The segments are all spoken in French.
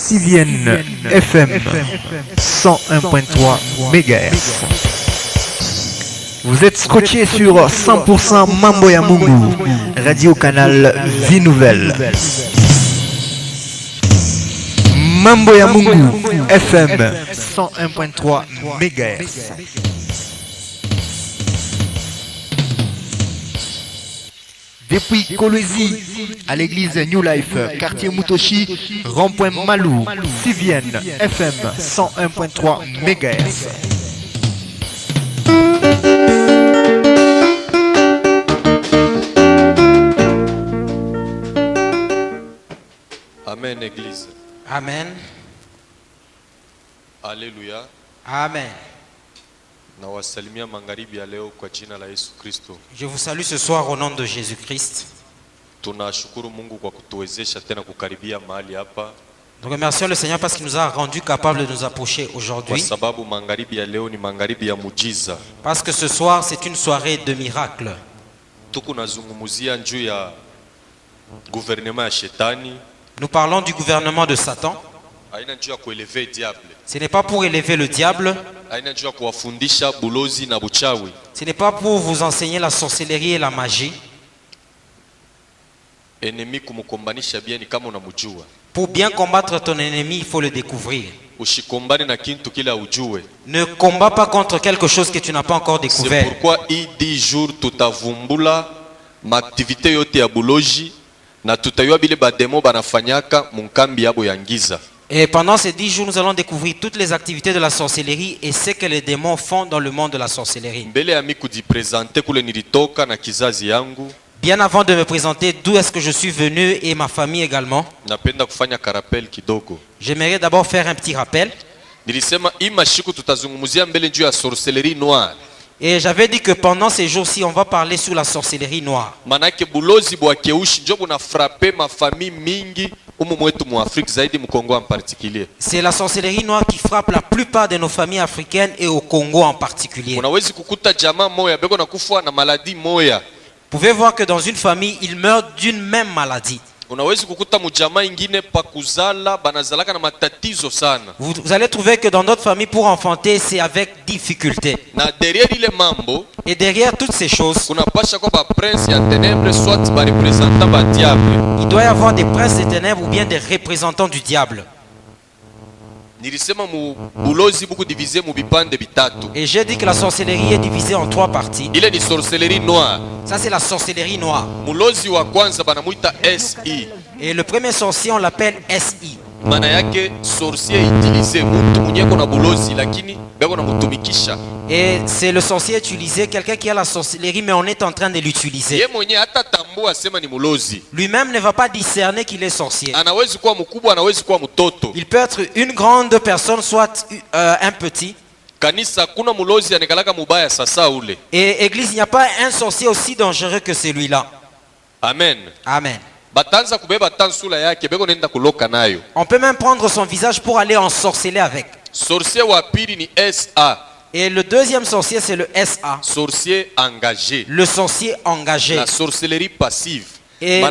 Sivienne FM 101.3 MHz. Vous êtes scotché sur 100% Mamboya Mungu, radio-canal Vie Nouvelle. Mamboya Mungu FM 101.3 MHz. Depuis Kolwezi à l'église New Life, quartier Mutoshi, rond-point Malou, Sivienne FM 101.3 MHz. Amen, Église. Amen. Alléluia. Amen. Je vous salue ce soir au nom de Jésus-Christ. Nous remercions le Seigneur parce qu'il nous a rendu capables de nous approcher aujourd'hui. Parce que ce soir, c'est une soirée de miracles. Nous parlons du gouvernement de Satan. Ce n'est pas pour élever le diable. Ce n'est pas pour vous enseigner la sorcellerie et la magie. Pour bien combattre ton ennemi, il faut le découvrir. Ne combats pas contre quelque chose que tu n'as pas encore découvert. C'est pourquoi il dit jour tout avumbula m'activité yote ya buloji na tutayua bile bademo banafanyaka munkambi yabo yangiza. Et pendant ces 10 jours, nous allons découvrir toutes les activités de la sorcellerie et ce que les démons font dans le monde de la sorcellerie. Bien avant de me présenter d'où est-ce que je suis venu et ma famille également, j'aimerais d'abord faire un petit rappel. Et j'avais dit que pendant ces jours-ci, on va parler sur la sorcellerie noire. C'est la sorcellerie noire qui frappe la plupart de nos familles africaines et au Congo en particulier. Vous pouvez voir que dans une famille, ils meurent d'une même maladie. Vous allez trouver que dans notre famille, pour enfanter, c'est avec difficulté. Et derrière toutes ces choses, il doit y avoir des princes des ténèbres ou bien des représentants du diable. Et j'ai dit que la sorcellerie est divisée en 3 parties. Ça, c'est la sorcellerie noire. Et le premier sorcier, on l'appelle SI. Et c'est le sorcier utilisé, quelqu'un qui a la sorcellerie, mais on est en train de l'utiliser. Lui-même ne va pas discerner qu'il est sorcier. Il peut être une grande personne, soit un petit. Et église, il n'y a pas un sorcier aussi dangereux que celui-là. Amen. Amen. On peut même prendre son visage pour aller ensorceler avec. Et le deuxième sorcier, c'est le SA. Sorcier engagé. Le sorcier engagé. La sorcellerie passive. Et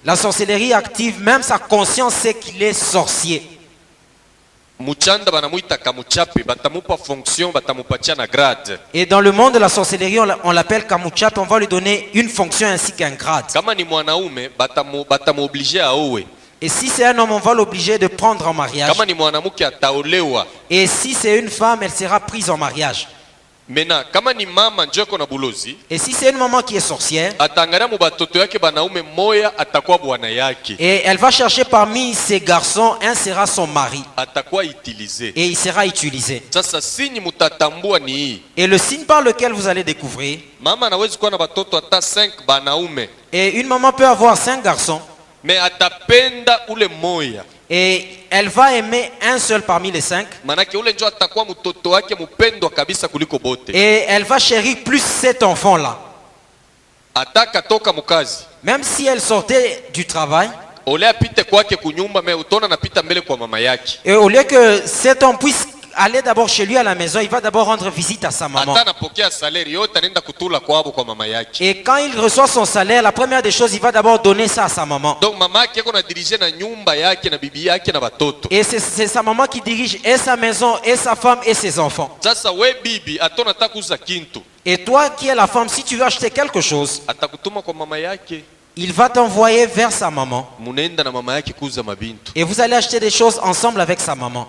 la sorcellerie active, même sa conscience sait qu'il est sorcier. Et dans le monde de la sorcellerie, on l'appelle Kamuchap, on va lui donner une fonction ainsi qu'un grade. Et si c'est un homme, on va l'obliger de prendre en mariage. Et si c'est une femme, elle sera prise en mariage. Et si c'est une maman qui est sorcière, et elle va chercher parmi ses garçons, un sera son mari. Et il sera utilisé. Et le signe par lequel vous allez découvrir, et une maman peut avoir 5 garçons, et elle va aimer un seul parmi les 5. Et elle va chérir plus cet enfant-là. Même si elle sortait du travail, et au lieu que cet homme puisse aller d'abord chez lui à la maison, il va d'abord rendre visite à sa maman. Et quand il reçoit son salaire, la première des choses, il va d'abord donner ça à sa maman. Et c'est sa maman qui dirige et sa maison, et sa femme, et ses enfants. Et toi qui es la femme, si tu veux acheter quelque chose, il va t'envoyer vers sa maman. Et vous allez acheter des choses ensemble avec sa maman.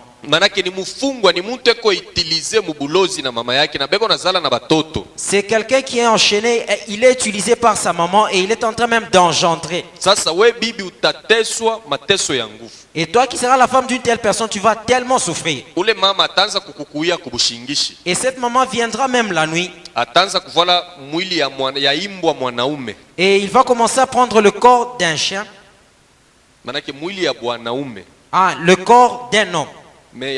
C'est quelqu'un qui est enchaîné, il est utilisé par sa maman et il est en train même d'engendrer. Et toi qui seras la femme d'une telle personne, tu vas tellement souffrir. Et cette maman viendra même la nuit. Et il va commencer à prendre le corps d'un chien. Ah, le corps d'un homme. Et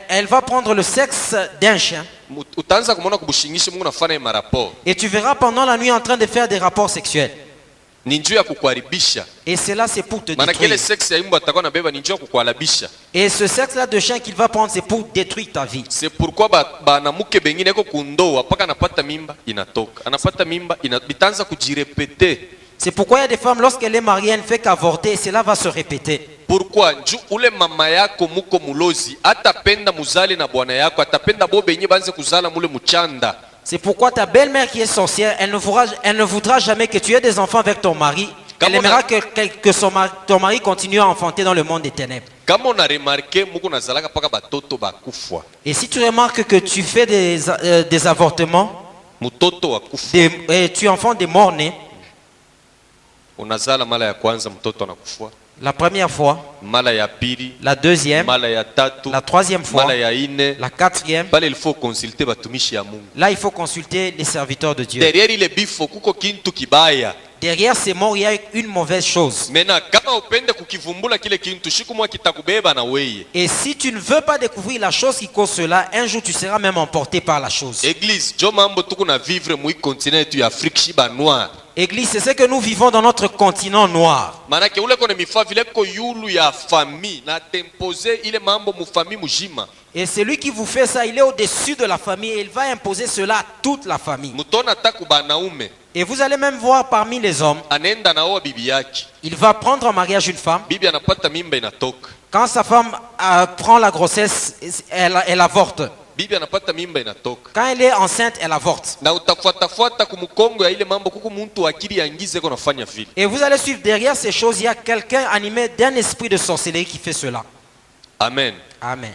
elle va prendre le sexe d'un chien. Et tu verras pendant la nuit en train de faire des rapports sexuels. Et cela c'est pour te détruire. Et ce sexe-là de chien qu'il va prendre, c'est pour détruire ta vie. C'est pourquoi c'est pourquoi il y a des femmes, lorsqu'elle est mariée, elle ne fait qu'avorter et cela va se répéter. Pourquoi? C'est pourquoi ta belle-mère qui est sorcière, elle ne voudra jamais que tu aies des enfants avec ton mari. Elle aimera que ton mari continue à enfanter dans le monde des ténèbres. Et si tu remarques que tu fais des avortements, tu enfantes des morts-nés, la première fois, la deuxième, la troisième fois, la quatrième, là il faut consulter les serviteurs de Dieu. Derrière ces morts, il y a une mauvaise chose. Et si tu ne veux pas découvrir la chose qui cause cela, un jour tu seras même emporté par la chose. Église, c'est ce que nous vivons dans notre continent noir. Et celui qui vous fait ça, il est au-dessus de la famille et il va imposer cela à toute la famille. Et vous allez même voir parmi les hommes, il va prendre en mariage une femme. Quand sa femme prend la grossesse, elle avorte. Quand elle est enceinte, elle avorte. Et vous allez suivre derrière ces choses, il y a quelqu'un animé d'un esprit de sorcellerie qui fait cela. Amen. Amen.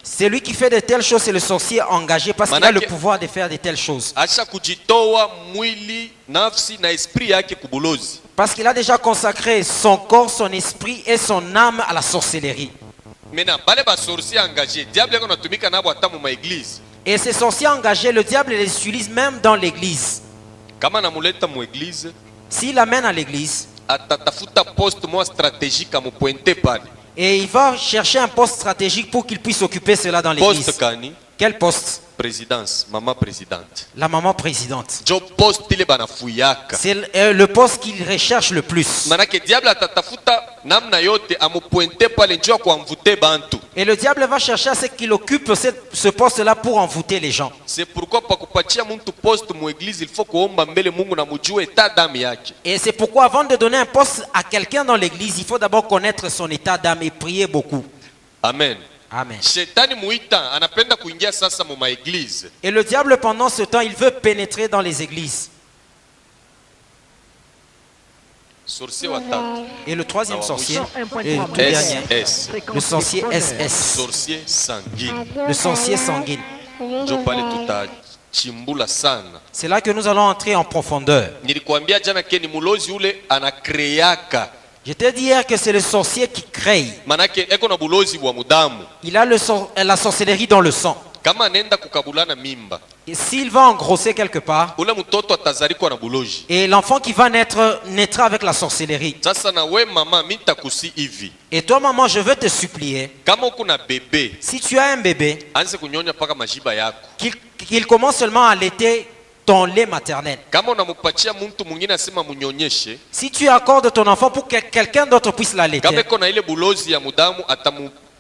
Celui qui fait de telles choses, c'est le sorcier engagé parce qu'il a le pouvoir de faire de telles choses. Parce qu'il a déjà consacré son corps, son esprit et son âme à la sorcellerie. Et ces sorciers engagés, le diable les utilise même dans l'église. S'il l'amène à l'église, et il va chercher un poste stratégique pour qu'il puisse occuper cela dans l'église. Quel poste? Présidence, maman présidente. La maman présidente. C'est le poste qu'il recherche le plus. Et le diable va chercher à ce qu'il occupe ce poste-là pour envoûter les gens. C'est pourquoi il faut Et c'est pourquoi avant de donner un poste à quelqu'un dans l'église, il faut d'abord connaître son état d'âme et prier beaucoup. Amen. Amen. Et le diable pendant ce temps, il veut pénétrer dans les églises. Et le troisième sorcier, et le tout dernier, le sorcier SS. Sorcier sanguine. Le sorcier sanguine. C'est là que nous allons entrer en profondeur. Je t'ai dit hier que c'est le sorcier qui crée. Il a la sorcellerie dans le sang. Et s'il va engrosser quelque part, et l'enfant qui va naître naîtra avec la sorcellerie. Et toi maman, je veux te supplier, si tu as un bébé, qu'il commence seulement à allaiter ton lait maternel. Kama unamupatia mtu mwingine asema munyonyeshe, Si tu accordes ton enfant pour que quelqu'un d'autre puisse l'allaiter, kama iko na ile bulozi ya mudamu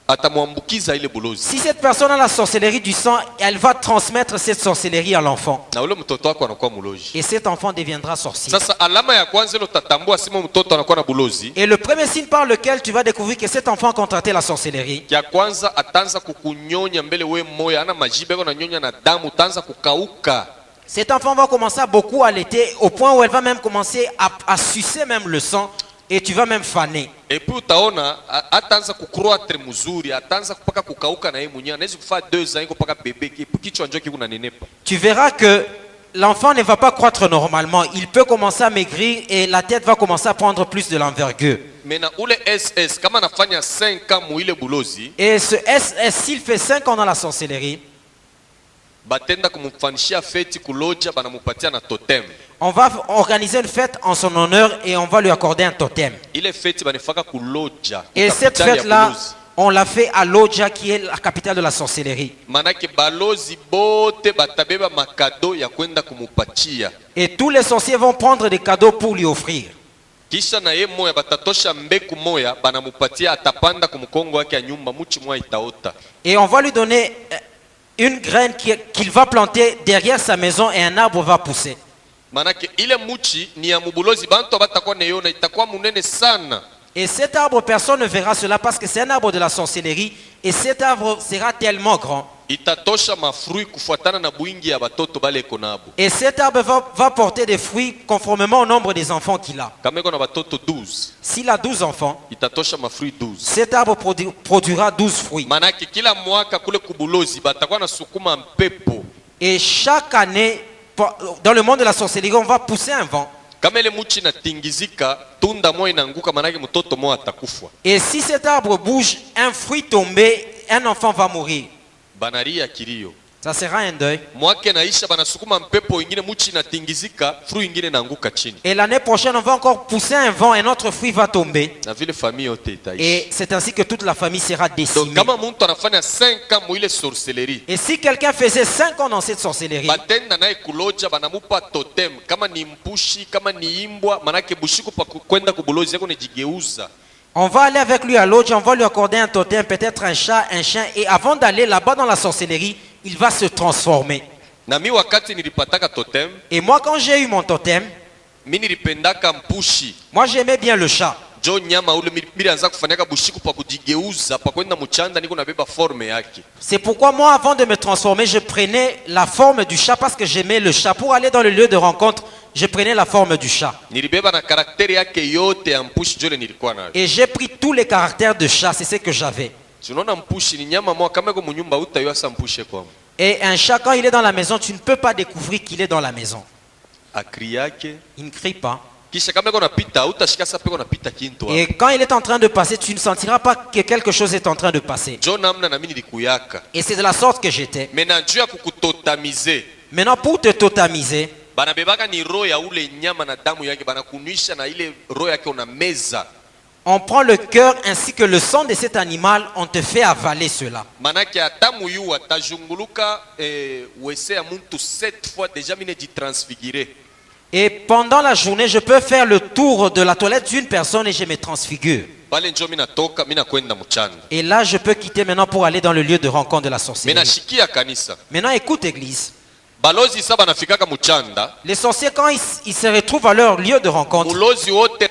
atamuambukiza ile bulozi. si cette personne a la sorcellerie du sang, elle va transmettre cette sorcellerie à l'enfant. Na ule mtoto wako anakuwa mulozi. Et cet enfant deviendra sorcier. Sasa alama ya kwanza ile utatambua sema mtoto anakuwa na bulozi. Et le premier signe par lequel tu vas découvrir que cet enfant a contracté la sorcellerie, Ya kwanza ataanza kukunyonya mbele we moya, ana majibu yako na nyonya na damu, utaanza kukauka. cet enfant va commencer à beaucoup allaiter au point où elle va même commencer à sucer même le sang et tu vas même faner. Et puis utaona ataanza kukroatre mzuri, ataanza kupaka kukauka na yeye mwenyewe. Anaweza kufaa 2 ans iko paka bebe kichwa njoo kiko na nenepa. Tu verras que l'enfant ne va pas croître normalement. Il peut commencer à maigrir et la tête va commencer à prendre plus de l'envergure. Mena ule SS kama anafanya 5 ans muile bulozi, Et ce SS, s'il fait 5 ans dans la sorcellerie, batenda kumfanishia feti kuloja, banamupatia na totem. on va organiser une fête en son honneur et on va lui accorder un totem. Ile feti banifaka kuloja. Et cette fête-là, on l'a fait à Lodja, qui est la capitale de la sorcellerie. Manake balozi bote batabeba makado ya kwenda kumupatia. Et tous les sorciers vont prendre des cadeaux pour lui offrir. Kisha na ye moya batatosha mbeku moya banamupatia, atapanda kumkongo wake ya nyumba, muchi mwa itaota. Et on va lui donner une graine qu'il va planter derrière sa maison et un arbre va pousser. Manake ile muchi ni ya mubulozi, bantu batakuwa neyona, itakuwa munene sana. Et cet arbre, personne ne verra cela parce que c'est un arbre de la sorcellerie. Et cet arbre sera tellement grand. Itatosha mafrui kufuatana na buingi ya batoto bale eko nabo. Et cet arbre va porter des fruits conformément au nombre des enfants qu'il a. Kama eko na batoto 12, S'il a 12 enfants, itatosha mafrui 12. cet arbre produira 12 fruits. Manake kila mwaka kule kubulozi batakuwa na sukuma mpepo. Et chaque année, dans le monde de la sorcellerie, on va pousser un vent. Kama ile muchi na tingizika, tunda moja inaanguka, manake mtoto moja atakufa. Et si cet arbre bouge, un fruit tombé, un enfant va mourir. Banaria kilio. Ça sera un deuil. Mwake naisha banasukuma mpepo ingine, muchi na tingizika, fruit ingine naanguka chini. Et l'année prochaine, on va encore pousser un vent, un autre fruit va tomber. Na vile famille yote itaishi. Et c'est ainsi que toute la famille sera Donc décimée. kama mtu anafanya 5 ans muile sorcellerie, Et si quelqu'un faisait 5 ans dans cette sorcellerie, batenda naye kuloja, banamupa totem, kama ni mpushi, kama ni imbwa, manake bushiku pa kwenda kubulozi yako nejigeuza. on va aller avec lui à l'autre, on va lui accorder un totem, peut-être un chat, un chien. Et avant d'aller là-bas dans la sorcellerie, il va se transformer. Na mi wakati nilipataka totem, Et moi, quand j'ai eu mon totem, mi nilipendaka mpushi. moi j'aimais bien le chat. Jo nyama ule milianza kufanyaka bushiku pa kujigeuza, pa kwenda mchanda niko nabeba forme yake. C'est pourquoi moi, avant de me transformer, je prenais la forme du chat parce que j'aimais le chat. Pour aller dans le lieu de rencontre, je prenais la forme du chat. Nilibeba na karakteri yake yote ya mpushi jole nilikuwa nayo. Et j'ai pris tous les caractères de chat, c'est ce que j'avais. Tunaona mpushi ni nyama moja, kama iko munyumba utayua sa mpushe kwa. Et un chat, quand il est dans la maison, tu ne peux pas découvrir qu'il est dans la maison. Akri yake. Il ne crie pas. Kisha kama iko napita, utashika sa peko napita kinto. Et quand il est en train de passer, tu ne sentiras pas que quelque chose est en train de passer. Jo namna na mimi nilikuyaka. Et c'est de la sorte que j'étais. Mena juu ya kukutotamize. Maintenant, pour te totamiser, Banabebaka ni roho ya ule nyama na damu yake, banakunisha na ile roho yake una meza. on prend le cœur ainsi que le sang de cet animal, on te fait avaler cela. Manake atamu yu atajunguluka wese ya muntu 7 fois déjà mine di transfiguré. Et pendant la journée, je peux faire le tour de la toilette d'une personne et je me transfigure. Pale njo mina toka, mina kwenda mchanda. Et là, je peux quitter maintenant pour aller dans le lieu de rencontre de la sorcellerie. Mina shikia kanisa. Maintenant, écoute, église. Balozi saba nafikaka mchanda. Les sorciers, quand ils se retrouvent à leur lieu de rencontre, Mulozi wote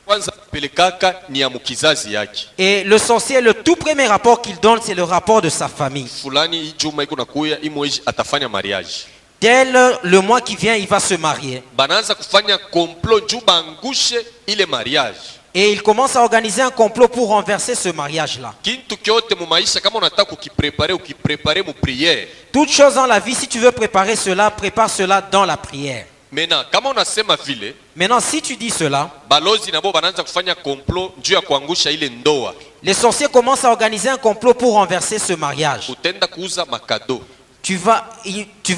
kwanza pelekaka ni ya mukizazi yake. et le sorcier, le tout premier rapport qu'il donne, c'est le rapport de sa famille. Fulani ijuma iko nakuya imweji atafanya mariage. Dès le mois qui vient, il va se marier. Banaanza kufanya complot juu bangushe ile mariage. Et il commence à organiser un complot pour renverser ce mariage-là. Kintu kyote mu maisha kama unataka ukiprepare mu prière. Toute chose dans la vie, si tu veux préparer cela, prépare cela dans la prière. Maintenant, kama unasema vile, Maintenant, si tu dis cela, balozi nabo banaanza kufanya complot juu ya kuangusha ile ndoa. les sorciers commencent à organiser un complot pour renverser ce mariage. Utenda kuuza makado. Tu vas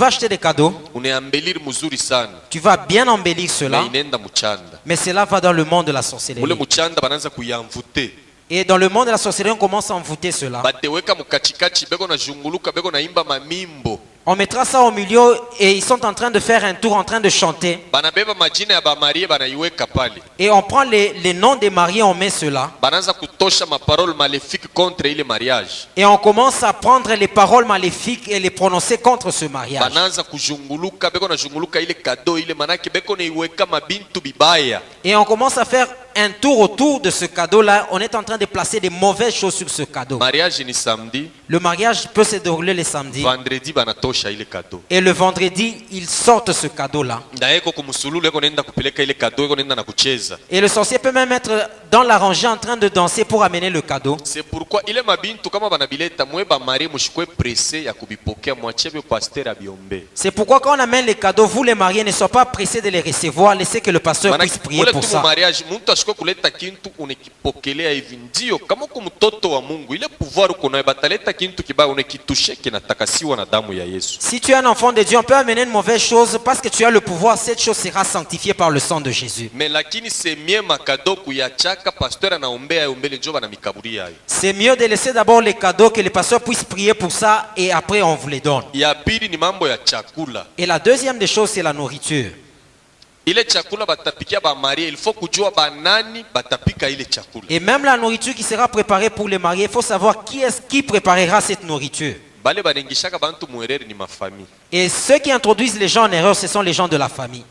acheter des cadeaux, Uneambeliri mzuri sana. tu vas bien embellir cela, Na inenda mchanda. mais cela va dans le monde de la Mule sorcellerie. mchanda banaanza kuyamvute. Et dans le monde de la sorcellerie, on commence à envoûter cela. Bateweka mukachikachi beko na junguluka beko na imba mamimbo. On mettra ça au milieu et ils sont en train de faire un tour, en train de chanter. banabeba majina ya bamarie banaiweka pale, Et on prend les noms des mariés, on met cela. banaanza kutosha maparole maléfique contre ile mariage, Et on commence à prendre les paroles maléfiques et les prononcer contre ce mariage. banaanza kuzhunguluka beko na zhunguluka ile kado ile, manake beko naiweka mabintu bibaya. Et on commence à faire un tour autour de ce cadeau-là. On est en train de placer des mauvaises choses sur ce cadeau. Mariage ni samedi, Le mariage peut se dérouler le samedi. vendredi banatosha ile kado, Et le vendredi, ils sortent ce cadeau-là. na eko kumusululu eko nenda kupeleka ile kado, eko nenda na kucheza. Et le sorcier peut même être dans la rangée en train de danser pour amener le cadeau. C'est pourquoi ile mabintu kama banabileta mwe bamarie mushikwe presse ya kubipokea, mwachie bio pasteur abiombe. C'est pourquoi quand on amène les cadeaux, vous les mariés ne soyez pas pressés de les recevoir. Laissez que le pasteur puisse prier Manake pour ule tu ça. mariage muntu ashikwe kuleta kintu unekipokelea hivi, ndio kama uko mtoto wa Mungu ile pouvoir uko nayo, bataleta kintu kibaya unekitushe kinatakasiwa na damu ya Yesu. Si tu es un enfant de Dieu, on peut amener une mauvaise chose parce que tu as le pouvoir. Cette chose sera sanctifiée par le sang de Jésus. Mais lakini c'est mieux makado kuyachaka pasteur anaombea yombele njo bana mikaburi yayo. C'est mieux de laisser d'abord les cadeaux, que les pasteurs puissent prier pour ça et après on vous les donne. Ya pili ni mambo ya chakula. Et la deuxième des choses, c'est la nourriture. Ile chakula batapikia ba marié, il faut kujua banani batapika ile chakula. Et même la nourriture qui sera préparée pour les mariés, il faut savoir qui est-ce qui préparera cette nourriture. Bale banengishaka bantu muerere ni mafamille. Et ceux qui introduisent les gens en erreur, ce sont les gens de la famille.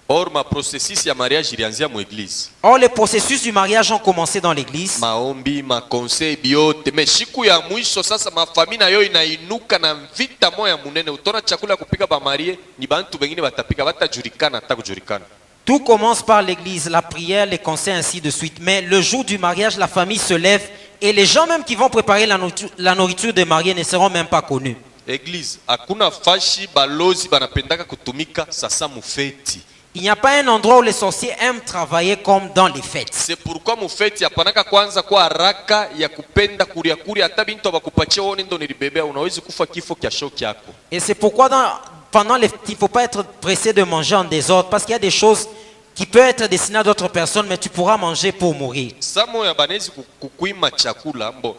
Or ma processus ya mariage ilianzia mu église. Or, les processus du mariage ont commencé dans l'église. Maombi, makonseil biote, me siku ya mwisho sasa mafamili nayo inainuka na vita moya munene. Utona chakula kupika ba marié ni bantu bengine batapika batajulikana hata kujulikana. Tout commence par l'église, la prière, les conseils, ainsi de suite. Mais le jour du mariage, la famille se lève et les gens même qui vont préparer la nourriture des mariés ne seront même pas connus. Église, hakuna fashi balozi banapendaka kutumika sasa mufeti. Il n'y a pas un endroit où les sorciers aiment travailler comme dans les fêtes. C'est pourquoi mufeti apanaka kwanza kwa haraka ya kupenda kuria kuria, hata bintu abakupatia wewe ndo nilibebea, unaweza kufa kifo kia shoki yako. Et c'est pourquoi pendant les fêtes, il ne faut pas être pressé de manger en désordre parce qu'il y a des choses qui peuvent être destinées à d'autres personnes, mais tu pourras manger pour mourir. Samo ya banezi kukuima chakula mbo.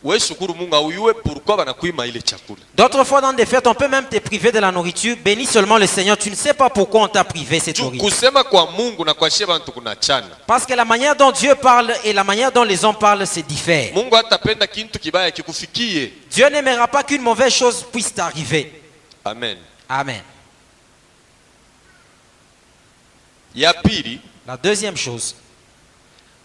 Wewe shukuru Mungu auyue pourquoi banakuima ile chakula. D'autres fois dans des fêtes, on peut même te priver de la nourriture. Bénis seulement le Seigneur. Tu ne sais pas pourquoi on t'a privé cette nourriture. Kusema kwa Mungu na kwa sheba bantu kunachana. Parce que la manière dont Dieu parle et la manière dont les hommes parlent, c'est différent. Mungu hatapenda kintu kibaya kikufikie. Dieu n'aimera pas qu'une mauvaise chose puisse t'arriver. Amen. Amen. Ya pili, La deuxième chose.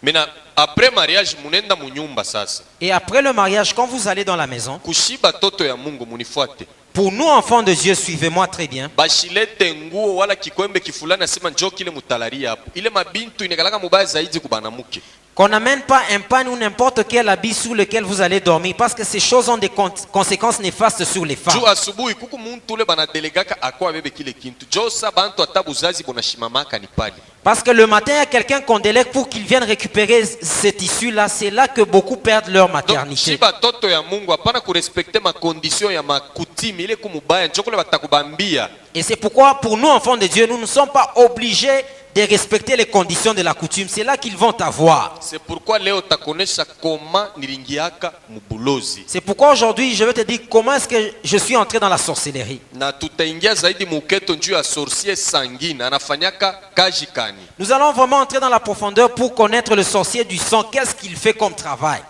mina après mariage munenda munyumba sasa. Et après le mariage, quand vous allez dans la maison, Kushiba toto ya Mungu munifuate. pour nous enfants de Dieu, suivez-moi très bien. Bashilete nguo wala kikwembe kifulani asema njoo kile mutalaria hapo. Ile mabintu inakalaka mubaya zaidi kubanamuke. Qu'on n'amène pas un pan ou n'importe quel habit sous lequel vous allez dormir, parce que ces choses ont des conséquences néfastes sur les femmes. Juu asubuhi kuku muntu ule banadelegaka akwa bebe kile kintu. Josa bantu atabuzazi bonashimamaka ni pale. Parce que le matin, il y a quelqu'un qu'on délègue pour qu'il vienne récupérer ce tissu-là. C'est là que beaucoup perdent leur Donc maternité. shiba toto ya Mungu hapana kurespecte ma condition ya makutimi ile kumubaya njoo kule batakubambia. Et c'est pourquoi, pour nous, enfants de Dieu, nous ne sommes pas obligés de respecter les conditions de la coutume. C'est là qu'ils vont avoir. C'est pourquoi leo takonesha koma nilingiaka mubulozi. C'est pourquoi aujourd'hui, je vais te dire comment est-ce que je suis entré dans la sorcellerie. Na tutaingia zaidi muketo njuu ya sorcier sangine anafanyaka kaji kani. Nous allons vraiment entrer dans la profondeur pour connaître le sorcier du sang. Qu'est-ce qu'il fait comme travail?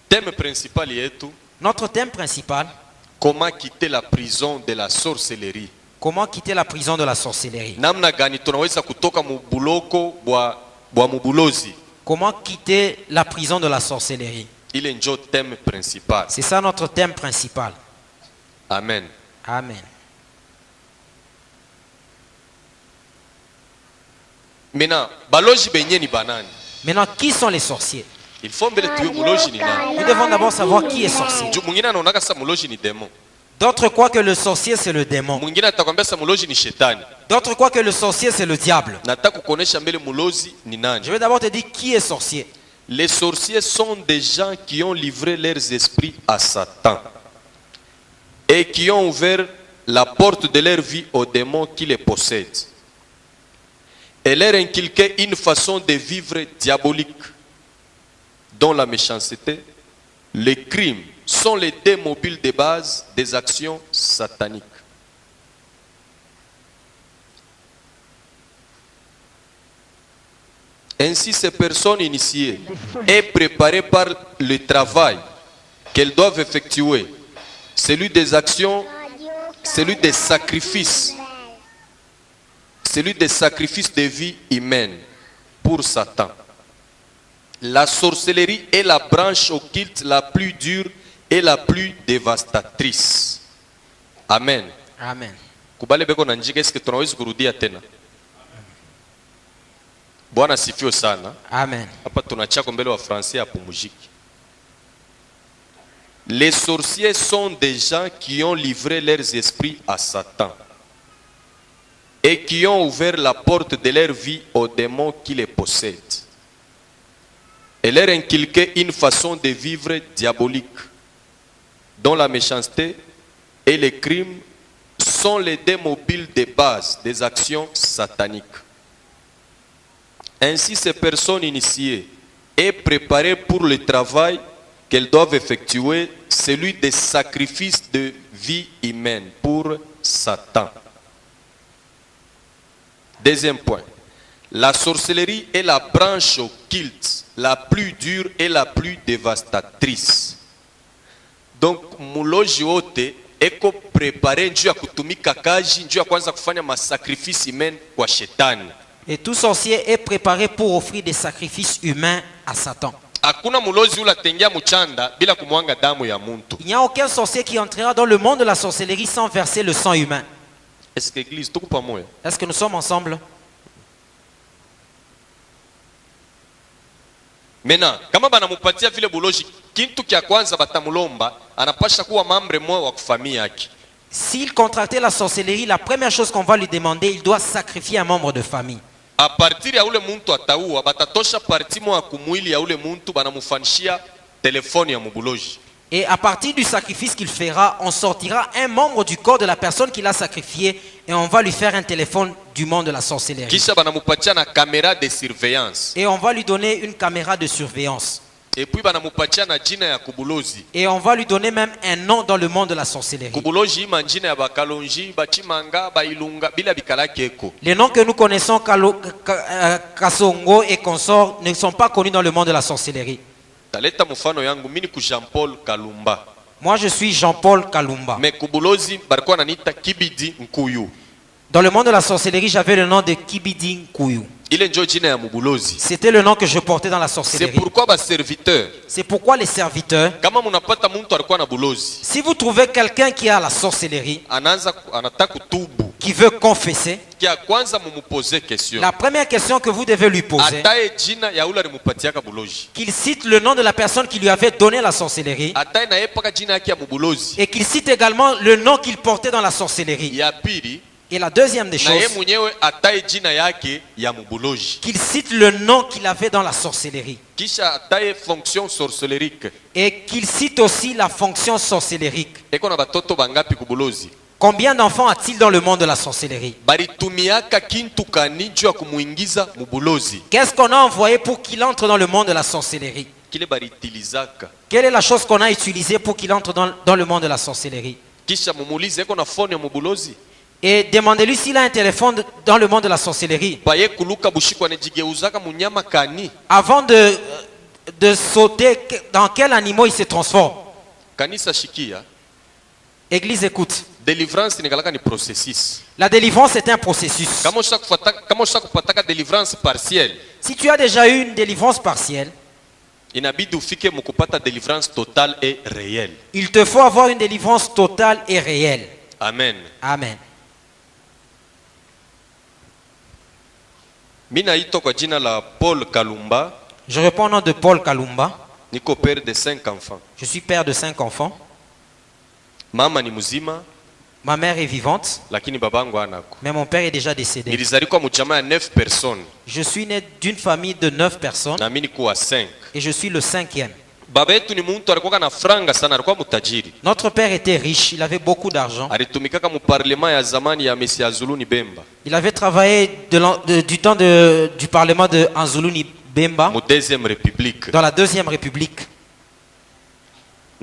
Thème principal yetu, Notre thème principal, comment quitter la prison de la sorcellerie. comment quitter la prison de la sorcellerie. Namna gani tunaweza kutoka mubuloko bwa mubulozi. Comment quitter la prison de la sorcellerie. Ile njo thème principal. C'est ça notre thème principal. Amen. Amen. Maintenant, baloji benye ni banani? Maintenant, qui sont les sorciers? Il faut mbele tuwe muloji ni nani. Nous devons d'abord savoir qui est sorcier. Juu mwingine anaonaka sa muloji ni demo. D'autres croient que le sorcier c'est le démon. Mwingine atakwambia sa muloji ni shetani. D'autres croient que le sorcier c'est le diable. Nataka kukonesha mbele mulozi ni nani. Je vais d'abord te dire qui est sorcier. Les sorciers sont des gens qui ont livré leurs esprits à Satan et qui ont ouvert la porte de leur vie aux démons qui les possèdent et leur inculqué une façon de vivre diabolique dont la méchanceté, le crime sont les dés mobiles de base des actions sataniques. Ainsi, ces personnes initiées et préparées par le travail qu'elles doivent effectuer, celui des actions, celui des sacrifices de vie humaine pour Satan. La sorcellerie est la branche occulte la plus dure et la plus dévastatrice. Amen. Amen. Kubale beko na njika, est-ce que tunaweza kurudia tena? Bwana sifiwe sana. Amen. Hapa tunachako mbele wa Français apumujiki. Les sorciers sont des gens qui ont livré leurs esprits à Satan et qui ont ouvert la porte de leur vie aux démons qui les possèdent et leur inculqué une façon de vivre diabolique dont la méchanceté et les crimes sont les dés mobiles de base des actions sataniques. Ainsi, ces personnes initiées et préparées pour le travail qu'elles doivent effectuer, celui des sacrifices de vie humaine pour Satan. Deuxième point, la sorcellerie est la branche occulte la plus dure et la plus dévastatrice. Donc, muloji wote eko préparé njuu ya kutumika kazi, njuu ya kwanza kufanya masacrifice humain kwa shetani. Et tout sorcier est préparé pour offrir des sacrifices humains à Satan. Hakuna mulozi ula tengia muchanda bila kumwanga damu ya muntu. Il n'y a aucun sorcier qui entrera dans le monde de la sorcellerie sans verser le sang humain. Est-ce que l'église tuko pamoja? Est-ce que nous sommes ensemble? Mena, kama banamupatia vile buloji, kintu kya kwanza batamulomba, anapasha kuwa mambre mwa wa kufamia yake. S'il contractait la sorcellerie, la première chose qu'on va lui demander, il doit sacrifier un membre de famille. A partir ya ule muntu ataua, batatosha parti mwa kumwili ya ule muntu banamufanishia telefoni ya mubuloji. Et à partir du sacrifice qu'il fera, on sortira un membre du corps de la personne qu'il a sacrifié et on va lui faire un téléphone du monde de la sorcellerie. Kisha banamupatia na caméra de surveillance. Et on va lui donner une caméra de surveillance. Et puis banamupatia na jina ya kubulozi. Et on va lui donner même un nom dans le monde de la sorcellerie. Kubuloji ima njina ya bakalonji, bachimanga, bailunga, bila bikalaki eko. Les noms que nous connaissons, Kasongo et consorts, ne sont pas connus dans le monde de la sorcellerie. Taleta mufano yangu mini ku Jean-Paul Kalumba. Moi je suis Jean-Paul Kalumba. Mais kubulozi barikuwa nanita Kibidi Nkuyu. Dans le monde de la sorcellerie, j'avais le nom de Kibidi Nkuyu. Ile njo jina ya mubulozi. C'était le nom que je portais dans la sorcellerie. C'est pourquoi ba serviteur. C'est pourquoi les serviteurs, Kama munapata muntu alikuwa na bulozi, si vous trouvez quelqu'un qui a la sorcellerie, anataka kutubu, qui veut confesser, kia kwanza mumupoze question. la première question que vous devez lui poser, Ataye jina ya ule alimupatiaka bulozi. qu'il cite le nom de la personne qui lui avait donné la sorcellerie, Ataye na yepaka jina yake ya mubulozi. et qu'il cite également le nom qu'il portait dans la sorcellerie. Ya pili, Et la deuxième des na ye choses, mwenyewe ataye jina yake ya mubulozi. qu'il cite le nom qu'il avait dans la sorcellerie. Kisha ataye fonction sorcellerique. Et qu'il cite aussi la fonction sorcellerique. Eko na batoto bangapi kubulozi? Combien d'enfants a-t-il dans le monde de la sorcellerie? Baritumiaka kintu kani juu ya kumuingiza mubulozi. Qu'est-ce qu'on a envoyé pour qu'il entre dans le monde de la sorcellerie? Kile baritilizaka. Quelle est la chose qu'on a utilisée pour qu'il entre dans le monde de la sorcellerie? Kisha mumulize eko na phone ya mubulozi. Et demandez-lui s'il a un téléphone dans le monde de la sorcellerie. Baye kuluka bushiko anajigeuzaka munyama kani. Avant de sauter, dans quel animal il se transforme? Kanisa shikia. Église, écoute. Délivrance nikalaka ni processus. La délivrance est un processus. Kama ushaka kupataka délivrance partielle, Si tu as déjà eu une délivrance partielle, inabidi ufike mukupata délivrance totale et réelle. il te faut avoir une délivrance totale et réelle. Amen. Amen. Mina ito kwa jina la Paul Kalumba. Je réponds au nom de Paul Kalumba. Niko père de 5 enfants. Je suis père de 5 enfants. Mama ni muzima, Ma mère est vivante, lakini babangu anako. mais mon père est déjà décédé. Nilizaliwa mujama ya 9 personnes. Je suis né d'une famille de 9 personnes Na mimi niko wa 5. et je suis le 5e. Baba yetu ni muntu alikuwa na franga sana, alikuwa mutajiri. Notre père était riche, il avait beaucoup d'argent. Alitumikaka mu parlement ya zamani ya Messi Azuluni Bemba. Il avait travaillé du temps du parlement de Anzuluni Bemba Mu deuxième république. dans la deuxième république.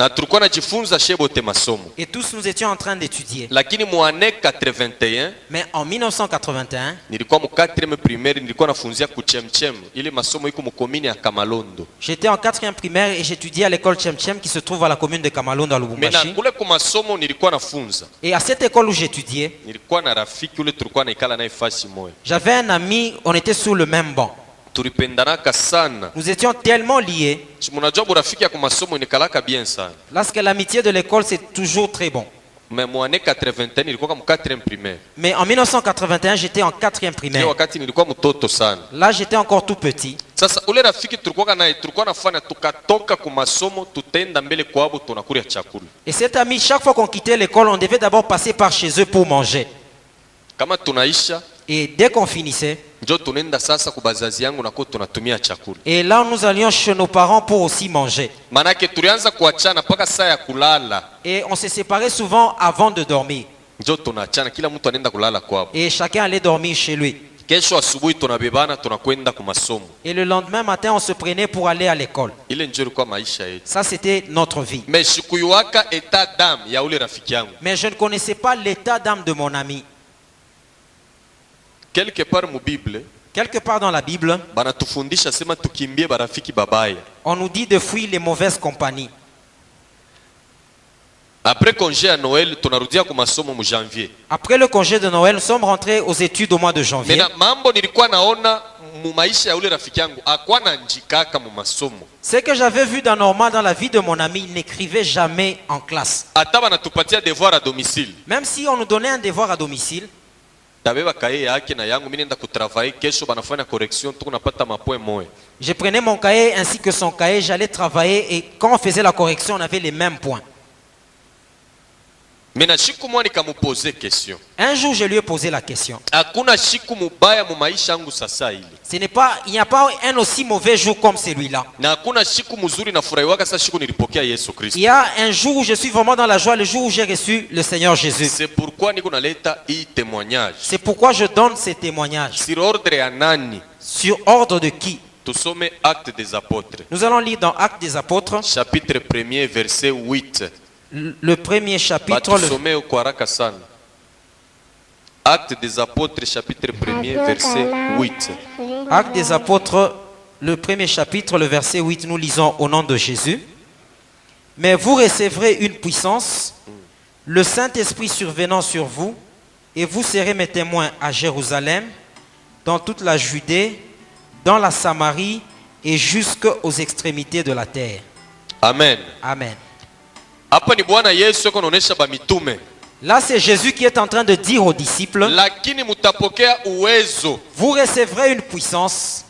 na tulikuwa najifunza shebote masomo. Et tous nous étions en train d'étudier. Lakini mu année 81, Mais en 1981, nilikuwa mu 4e primaire, nilikuwa nafunzia kuchemchem ile masomo iko mu commune ya Kamalondo. j'étais en 4e primaire et j'étudiais à l'école Chemchem qui se trouve à la commune de Kamalondo à Mena Lubumbashi. kule ku masomo nilikuwa nafunza. Et à cette école où j'étudiais, Nilikuwa na rafiki ule tulikuwa naikala naye fasi moja. j'avais un ami, on était sous le même banc. Tulipendanaka sana. Nous étions tellement liés. Mnajua burafiki ya ku masomo nikalaka bien sana. Lorsque l'amitié de l'école, c'est toujours très bon. Mais mu année 81 nilikuwa mu 4e primaire. Mais en 1981, j'étais en 4e Ile primaire. wakati nilikuwa mtoto sana. Là, j'étais encore tout petit. Sasa ule rafiki tulikuwa naye tulikuwa nafanya tukatoka ku masomo tutenda mbele kwabo tunakulia chakula. Et cet ami, chaque fois qu'on quittait l'école, on devait d'abord passer par chez eux pour manger. Kama tunaisha Et dès qu'on finissait, njo tunaenda sasa ku bazazi yangu nako tunatumia chakula. et là, nous allions chez nos parents pour aussi manger. Manake tulianza kuachana paka saa ya kulala. Et on se séparait souvent avant de dormir. Njo tunaachana kila mtu anaenda kulala kwabo. Et chacun allait dormir chez lui. Kesho asubuhi tunabebana tunakwenda ku masomo. Et le lendemain matin, on se prenait pour aller à l'école. Ile njo ilikuwa maisha yetu. Ça, c'était notre vie. Mais sikuyuaka etat d'âme ya ule rafiki yangu. Mais je ne connaissais pas l'état d'âme de mon ami. Quelque part mu Bible Quelque part dans la Bible, banatufundisha sema tukimbie barafiki babaya. on nous dit de fuir les mauvaises compagnies. Après congé à Noël tunarudia ku masomo mu janvier. Après le congé de Noël, nous sommes rentrés aux études au mois de janvier. Mena mambo nilikuwa naona mu maisha ya ule rafiki yangu akwa na njikaka mu masomo. Ce que j'avais vu d'anormal dans la vie de mon ami, il n'écrivait jamais en classe. Ata banatupatia devoir à domicile. Même si on nous donnait un devoir à domicile, Tabeba kaye yake na yangu mimi nenda kutravailler kesho banafanya correction tunapata mapoint moya. je prenais mon cahier ainsi que son cahier, j'allais travailler et quand on faisait la correction, on avait les mêmes points. Mena shiku mwa nikamupose question. Un jour, je lui ai posé la question. Hakuna shiku mubaya mu maisha yangu sasa ile. Il n'y a pas un aussi mauvais jour comme celui-là. Na hakuna shiku mzuri na furahiwaka sasa shiku nilipokea Yesu Kristo. Il y a un jour où je suis vraiment dans la joie, le jour où j'ai reçu le Seigneur Jésus. C'est pourquoi niko naleta hii témoignage. C'est pourquoi je donne ces témoignages. Sur ordre ya nani? Sur ordre de qui? Tusome Actes des Apôtres. Nous allons lire dans Actes des Apôtres, Chapitre 1er verset 8. le premier chapitre, Batusome kwa haraka sana. Actes des Apôtres chapitre 1er verset 8. Actes des Apôtres, le premier chapitre, le verset 8, nous lisons au nom de Jésus. Mais vous recevrez une puissance, le Saint-Esprit survenant sur vous, et vous serez mes témoins à Jérusalem, dans toute la Judée, dans la Samarie et jusqu'aux extrémités de la terre. Amen. Amen. Hapa ni Bwana Yesu yuko anaonesha ba mitume. Là, c'est Jésus qui est en train de dire aux disciples, Lakini mutapokea uwezo. vous recevrez une puissance,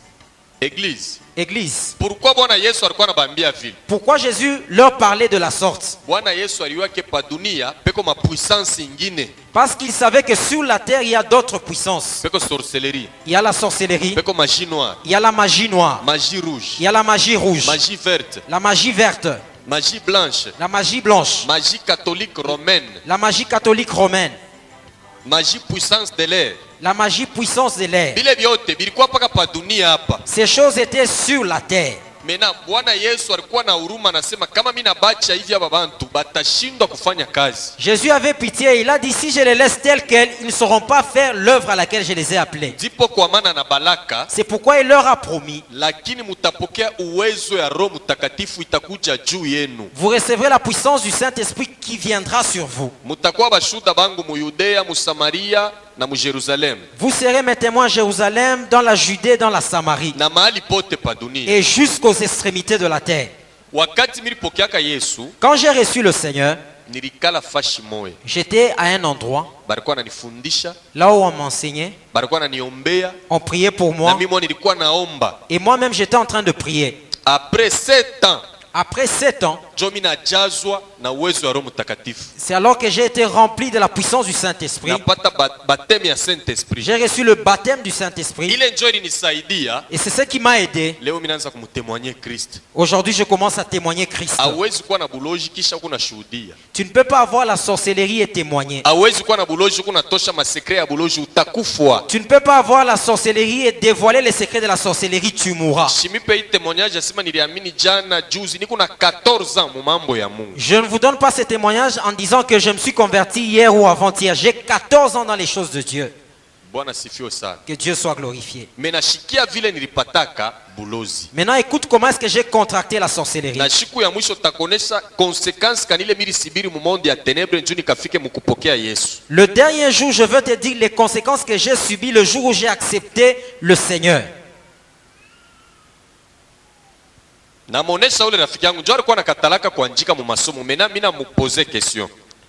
Église. Église. Pourquoi Bwana Yesu alikuwa anabambia vile? Pourquoi Jésus leur parlait de la sorte? Bwana Yesu aliwa ke pa dunia peko ma puissance ingine. Parce qu'il savait que sur la terre, il y a d'autres puissances. Peko sorcellerie. Il y a la sorcellerie, Peko magie noire. il y a la magie noire, Magie rouge. il y a la magie rouge, Magie verte. la magie verte, Magie blanche. la magie blanche, Magie catholique romaine. la magie catholique romaine, Magie puissance de l'air. la magie puissance de l'air. Bile vyote bilikuwa paka pa dunia hapa. Ces choses étaient sur la terre. Mena Bwana Yesu alikuwa na huruma, anasema kama mimi nabacha hivi hapa bantu batashindwa kufanya kazi. Jésus avait pitié, il a dit si je les laisse tels quels, ils ne sauront pas faire l'œuvre à laquelle je les ai appelés. Ndipo kwa maana na baraka, C'est pourquoi il leur a promis, lakini mutapokea uwezo ya Roho Mtakatifu itakuja juu yenu. vous recevrez la puissance du Saint-Esprit qui viendra sur vous. Mutakuwa bashuhuda bangu mu Yudea, mu Samaria na mu Jerusalem. Vous serez mes témoins à Jérusalem, dans la Judée, dans la Samarie, Na mahali pote pa dunia. et jusqu'aux extrémités de la terre. Wakati nilipokeaka Yesu, Quand j'ai reçu le Seigneur, nilikala fashi moya. j'étais à un endroit, Balikuwa nanifundisha, là où on m'enseignait, balikuwa naniombea, on priait pour na moi, mimi nilikuwa naomba. et moi-même j'étais en train de prier. Après 7 ans, Après 7 ans, njo mimi najazwa na uwezo wa Roho Mtakatifu. c'est alors que j'ai été rempli de la puissance du Saint-Esprit. Napata batemi ya Saint-Esprit. J'ai reçu le baptême du Saint-Esprit, Ile njo ilinisaidia. et c'est ce qui m'a aidé. Leo mimi naanza kumtemwanyia Kristo. Aujourd'hui, je commence à témoigner Christ. Hawezi kuwa na buloji kisha kuna shuhudia. Tu ne peux pas avoir la sorcellerie et témoigner. Hawezi kuwa na buloji kuna tosha masekre ya buloji utakufwa. Tu ne peux pas avoir la sorcellerie et dévoiler les secrets de la sorcellerie, tu mourras. Shimipe hii témoignage asema niliamini jana juzi niko na 14 ans Je ne vous donne pas ce témoignage en disant que je me suis converti hier ou avant-hier. J'ai 14 ans dans les choses de Dieu. Que Dieu soit glorifié. Maintenant, écoute comment est-ce que j'ai contracté la sorcellerie. Le dernier jour, je veux te dire les conséquences que j'ai subies le jour où j'ai accepté le Seigneur.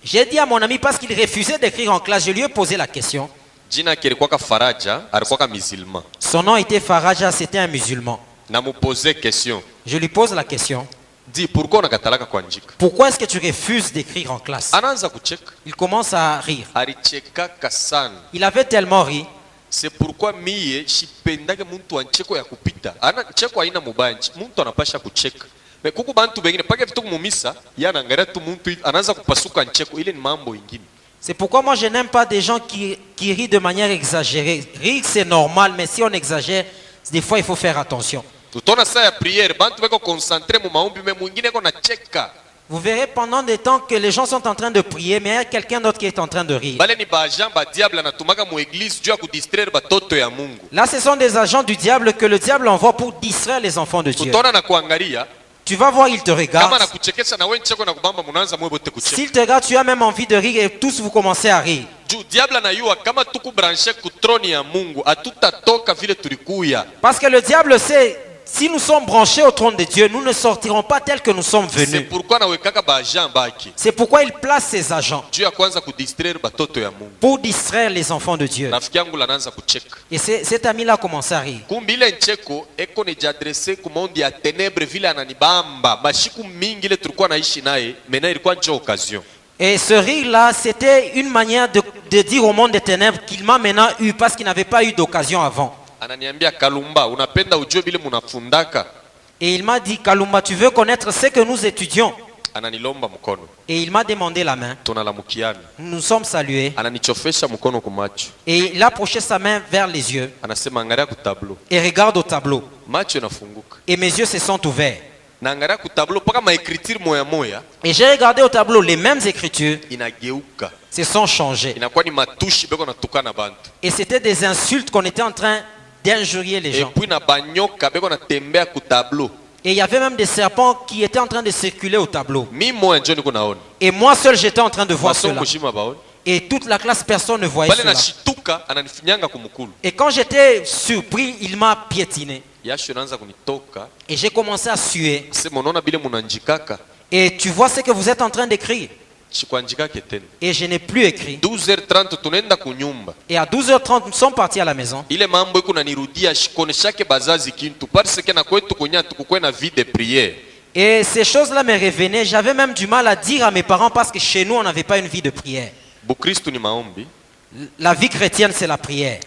J'ai dit à mon ami parce qu'il refusait d'écrire en classe, je lui ai posé la question. Son nom était Faraja, c'était un musulman. Je lui pose la question. Pourquoi est-ce que tu refuses d'écrire en classe? Il commence à rire. Il avait tellement ri. C'est pourquoi mie shipendake muntu ancheko ya kupita. Cheko haina mubaya, muntu anapasha kucheka. Mais kuku bantu bengine pake vitu kumumisa, yana angalia tu muntu anaanza kupasuka ncheko, ile ni mambo ingine. C'est pourquoi moi je n'aime pas des gens qui rient de manière exagérée. Rire c'est normal, mais si on exagère, des fois il faut faire attention. Tutona saa ya prière, bantu beko concentré mu maombi, mais mwingine ko na cheka. Vous verrez pendant des temps que les gens sont en train de prier, mais il y a quelqu'un d'autre qui est en train de rire. Là, ce sont des agents du diable que le diable envoie pour distraire les enfants de Dieu. Tu vas voir, il te regarde. S'il te regarde, tu as même envie de rire et tous vous commencez à rire. Parce que le diable sait, si nous sommes branchés au trône de Dieu, nous ne sortirons pas tels que nous sommes venus. C'est pourquoi il place ses agents pour distraire les enfants de Dieu. Et cet ami-là a commencé à rire. Et ce rire-là, c'était une manière de dire au monde des ténèbres qu'il m'a maintenant eu parce qu'il n'avait pas eu d'occasion avant. Et il m'a dit, Kalumba, tu veux connaître ce que nous étudions? Et il m'a demandé la main. Nous nous sommes salués. Et il a approché sa main vers les yeux. Et regarde au tableau. Et mes yeux se sont ouverts. Et j'ai regardé au tableau, les mêmes écritures se sont changées. Et c'était des insultes qu'on était en train d'injurier les gens. Et il y avait même des serpents qui étaient en train de circuler au tableau. Et moi seul j'étais en train de voir cela. Et toute la classe, personne ne voyait cela. Et quand j'étais surpris, il m'a piétiné. Et j'ai commencé à suer. Et tu vois ce que vous êtes en train d'écrire. Et je n'ai plus écrit. Et à 12h30, nous sommes partis à la maison. Et ces choses-là me revenaient. J'avais même du mal à dire à mes parents parce que chez nous, on n'avait pas une vie de prière. La vie chrétienne, c'est la prière.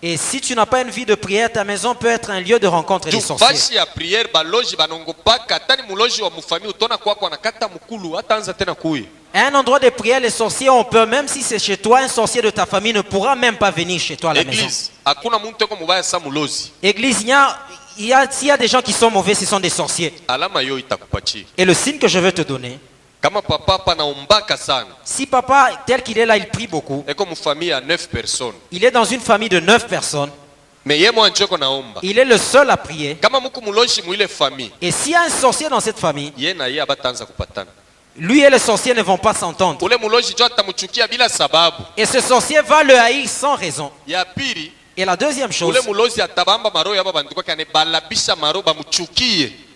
Et si tu n'as pas une vie de prière, ta maison peut être un lieu de rencontre des sorciers. Un endroit de prière, les sorciers ont peur. Même si c'est chez toi, un sorcier de ta famille ne pourra même pas venir chez toi à la maison. Église, s'il y a des gens qui sont mauvais, ce sont des sorciers. Et le signe que je veux te donner, si papa, tel qu'il est là, il prie beaucoup, il est dans une famille de 9 personnes, il est le seul à prier. Et s'il y a un sorcier dans cette famille, lui et le sorcier ne vont pas s'entendre. Et ce sorcier va le haïr sans raison. Et la deuxième chose,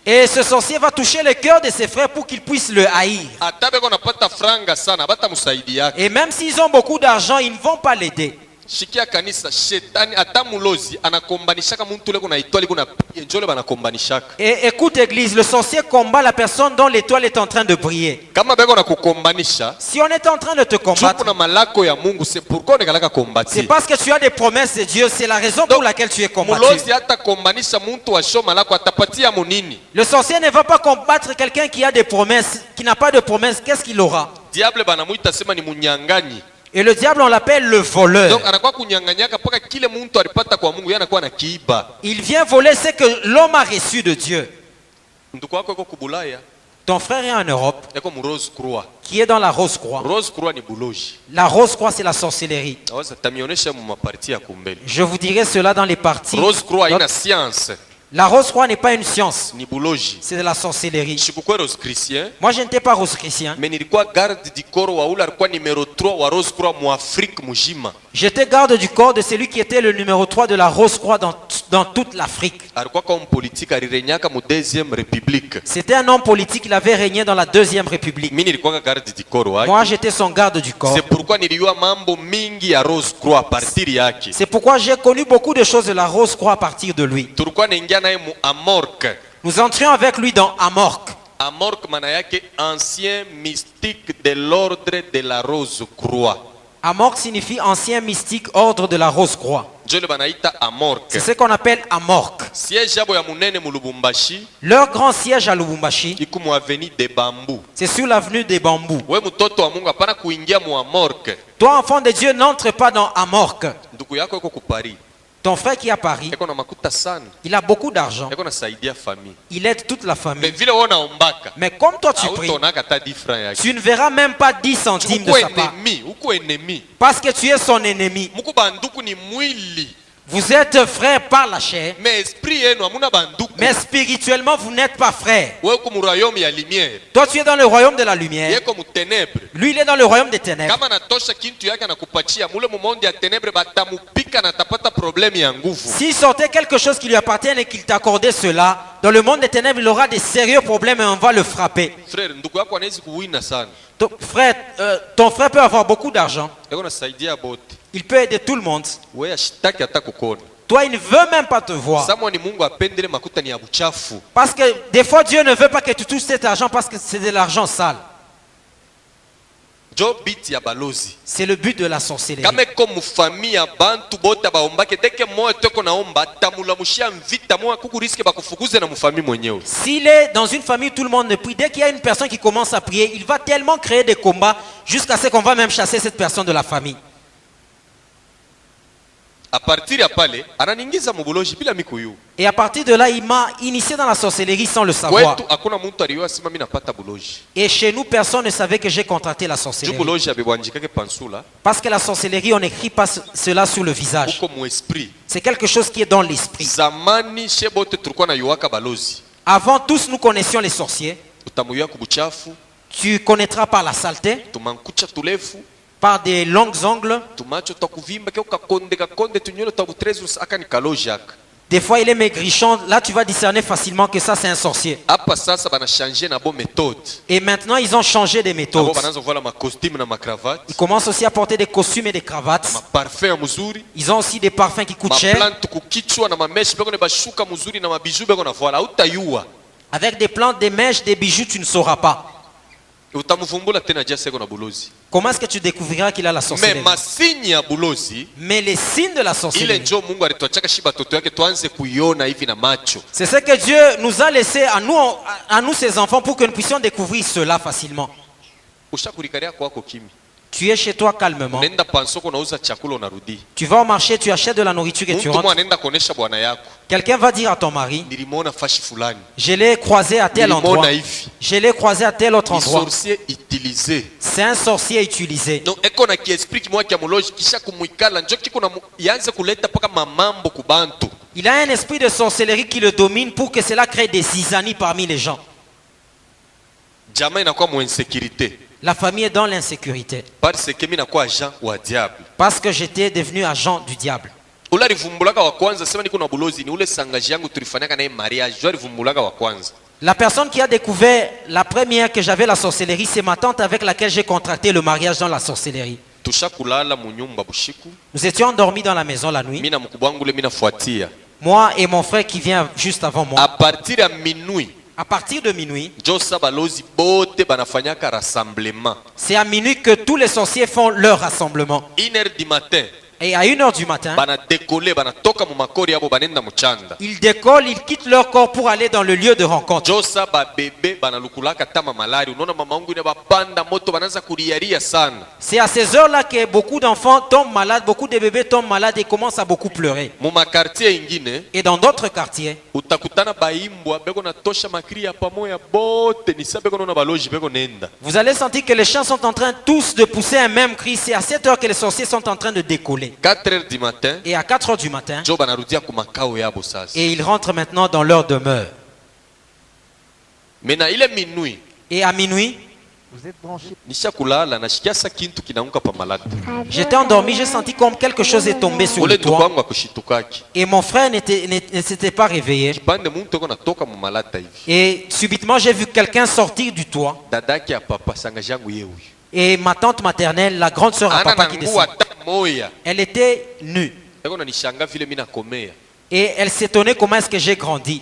et ce sorcier va toucher le cœur de ses frères pour qu'ils puissent le haïr. Et même s'ils ont beaucoup d'argent, ils ne vont pas l'aider. Et écoute église, le sorcier combat la personne dont l'étoile est en train de briller. Si on est en train de te combattre, c'est parce que tu as des promesses de Dieu. C'est la raison pour laquelle tu es combattu. Le sorcier ne va pas combattre quelqu'un qui a des promesses, qui n'a pas de promesses. Qu'est-ce qu'il aura? Et le diable, on l'appelle le voleur. Il vient voler ce que l'homme a reçu de Dieu. Ton frère est en Europe, qui est dans la Rose Croix. La Rose Croix, c'est la sorcellerie. Je vous dirai cela dans les parties. La Rose Croix n'est pas une science, c'est de la sorcellerie. Moi, je n'étais pas rose chrétien. J'étais garde du corps de celui qui était le numéro 3 de la Rose Croix dans toute l'Afrique. C'était un homme politique, il avait régné dans la Deuxième République. Moi, j'étais son garde du corps. C'est pourquoi j'ai connu beaucoup de choses de la Rose Croix à partir de lui. Nous entrions avec lui dans Amorc. Amorc manayake ancien mystique de l'ordre de la Rose Croix. Amorc signifie ancien mystique ordre de la Rose Croix. C'est ce qu'on appelle Amorc. Leur grand siège à Lubumbashi, c'est sur l'avenue des Bambous. Toi, enfant de Dieu, n'entre pas dans Amorc. Ton frère qui est à Paris, il a beaucoup d'argent. Il aide toute la famille. Mais comme toi tu pries, tu ne verras même pas 10 centimes de sa part. Parce que tu es son ennemi. Vous êtes frères par la chair, mais spirituellement vous n'êtes pas frères. Toi tu es dans le royaume de la lumière, lui il est dans le royaume des ténèbres. S'il sortait quelque chose qui lui appartient et qu'il t'accordait cela, dans le monde des ténèbres il aura des sérieux problèmes et on va le frapper. Ton frère peut avoir beaucoup d'argent. Il peut aider tout le monde. Toi, il ne veut même pas te voir. Parce que des fois, Dieu ne veut pas que tu touches cet argent parce que c'est de l'argent sale. C'est le but de la sorcellerie. S'il est dans une famille où tout le monde ne prie, dès qu'il y a une personne qui commence à prier, il va tellement créer des combats jusqu'à ce qu'on va même chasser cette personne de la famille. Et à partir de là, il m'a initié dans la sorcellerie sans le savoir. Et chez nous, personne ne savait que j'ai contracté la sorcellerie. Parce que la sorcellerie, on n'écrit pas cela sur le visage. C'est quelque chose qui est dans l'esprit. Avant, tous nous connaissions les sorciers. Tu connaîtras par la saleté, par des longs ongles. Des fois il est maigrichon, là tu vas discerner facilement que ça c'est un sorcier. Et maintenant ils ont changé des méthodes. Ils commencent aussi à porter des costumes et des cravates. Ils ont aussi des parfums qui coûtent cher. Avec des plantes, des mèches, des bijoux, tu ne sauras pas. Comment est-ce que tu découvriras qu'il a la sorcellerie? Mais les signes de la sorcellerie, c'est ce que Dieu nous a laissé à nous ses enfants, pour que nous puissions découvrir cela facilement. Tu es chez toi calmement. Tu vas au marché, tu achètes de la nourriture et tu rentres. Quelqu'un va dire à ton mari, je l'ai croisé à tel endroit, je l'ai croisé à tel autre endroit. C'est un sorcier utilisé. Il a un esprit de sorcellerie qui le domine pour que cela crée des zizanies parmi les gens. La famille est dans l'insécurité. Parce que j'étais devenu agent du diable. La personne qui a découvert la première que j'avais la sorcellerie, c'est ma tante avec laquelle j'ai contracté le mariage dans la sorcellerie. Nous étions endormis dans la maison la nuit. Moi et mon frère qui vient juste avant moi. À partir de minuit, c'est à minuit que tous les sorciers font leur rassemblement. 1h du matin, et à 1h du matin, ils décollent, ils quittent leur corps pour aller dans le lieu de rencontre. C'est à ces heures-là que beaucoup d'enfants tombent malades, beaucoup de bébés tombent malades et commencent à beaucoup pleurer. Et dans d'autres quartiers, utakutana baimbwa beko na tosha makria pamoja bote ni sabe kono na baloji beko nenda. Vous allez sentir que les chiens sont en train tous de pousser un même cri. C'est à 7 heures que les sorciers sont en train de décoller. 4 heures du matin. Et à 4 heures du matin. Joba narudia ku makao yabo sasa. Et ils rentrent maintenant dans leur demeure. Mena ile minuit. Et à minuit. Vous êtes branché. Nishakulala nashikia sa kintu kinaanguka pa malata. J'étais endormi, j'ai senti comme quelque chose est tombé sur le toit. Et mon frère ne s'était pas réveillé. Et subitement, j'ai vu quelqu'un sortir du toit. Et ma tante maternelle, la grande sœur à papa qui descend. Elle était nue. Et elle s'étonnait comment est-ce que j'ai grandi.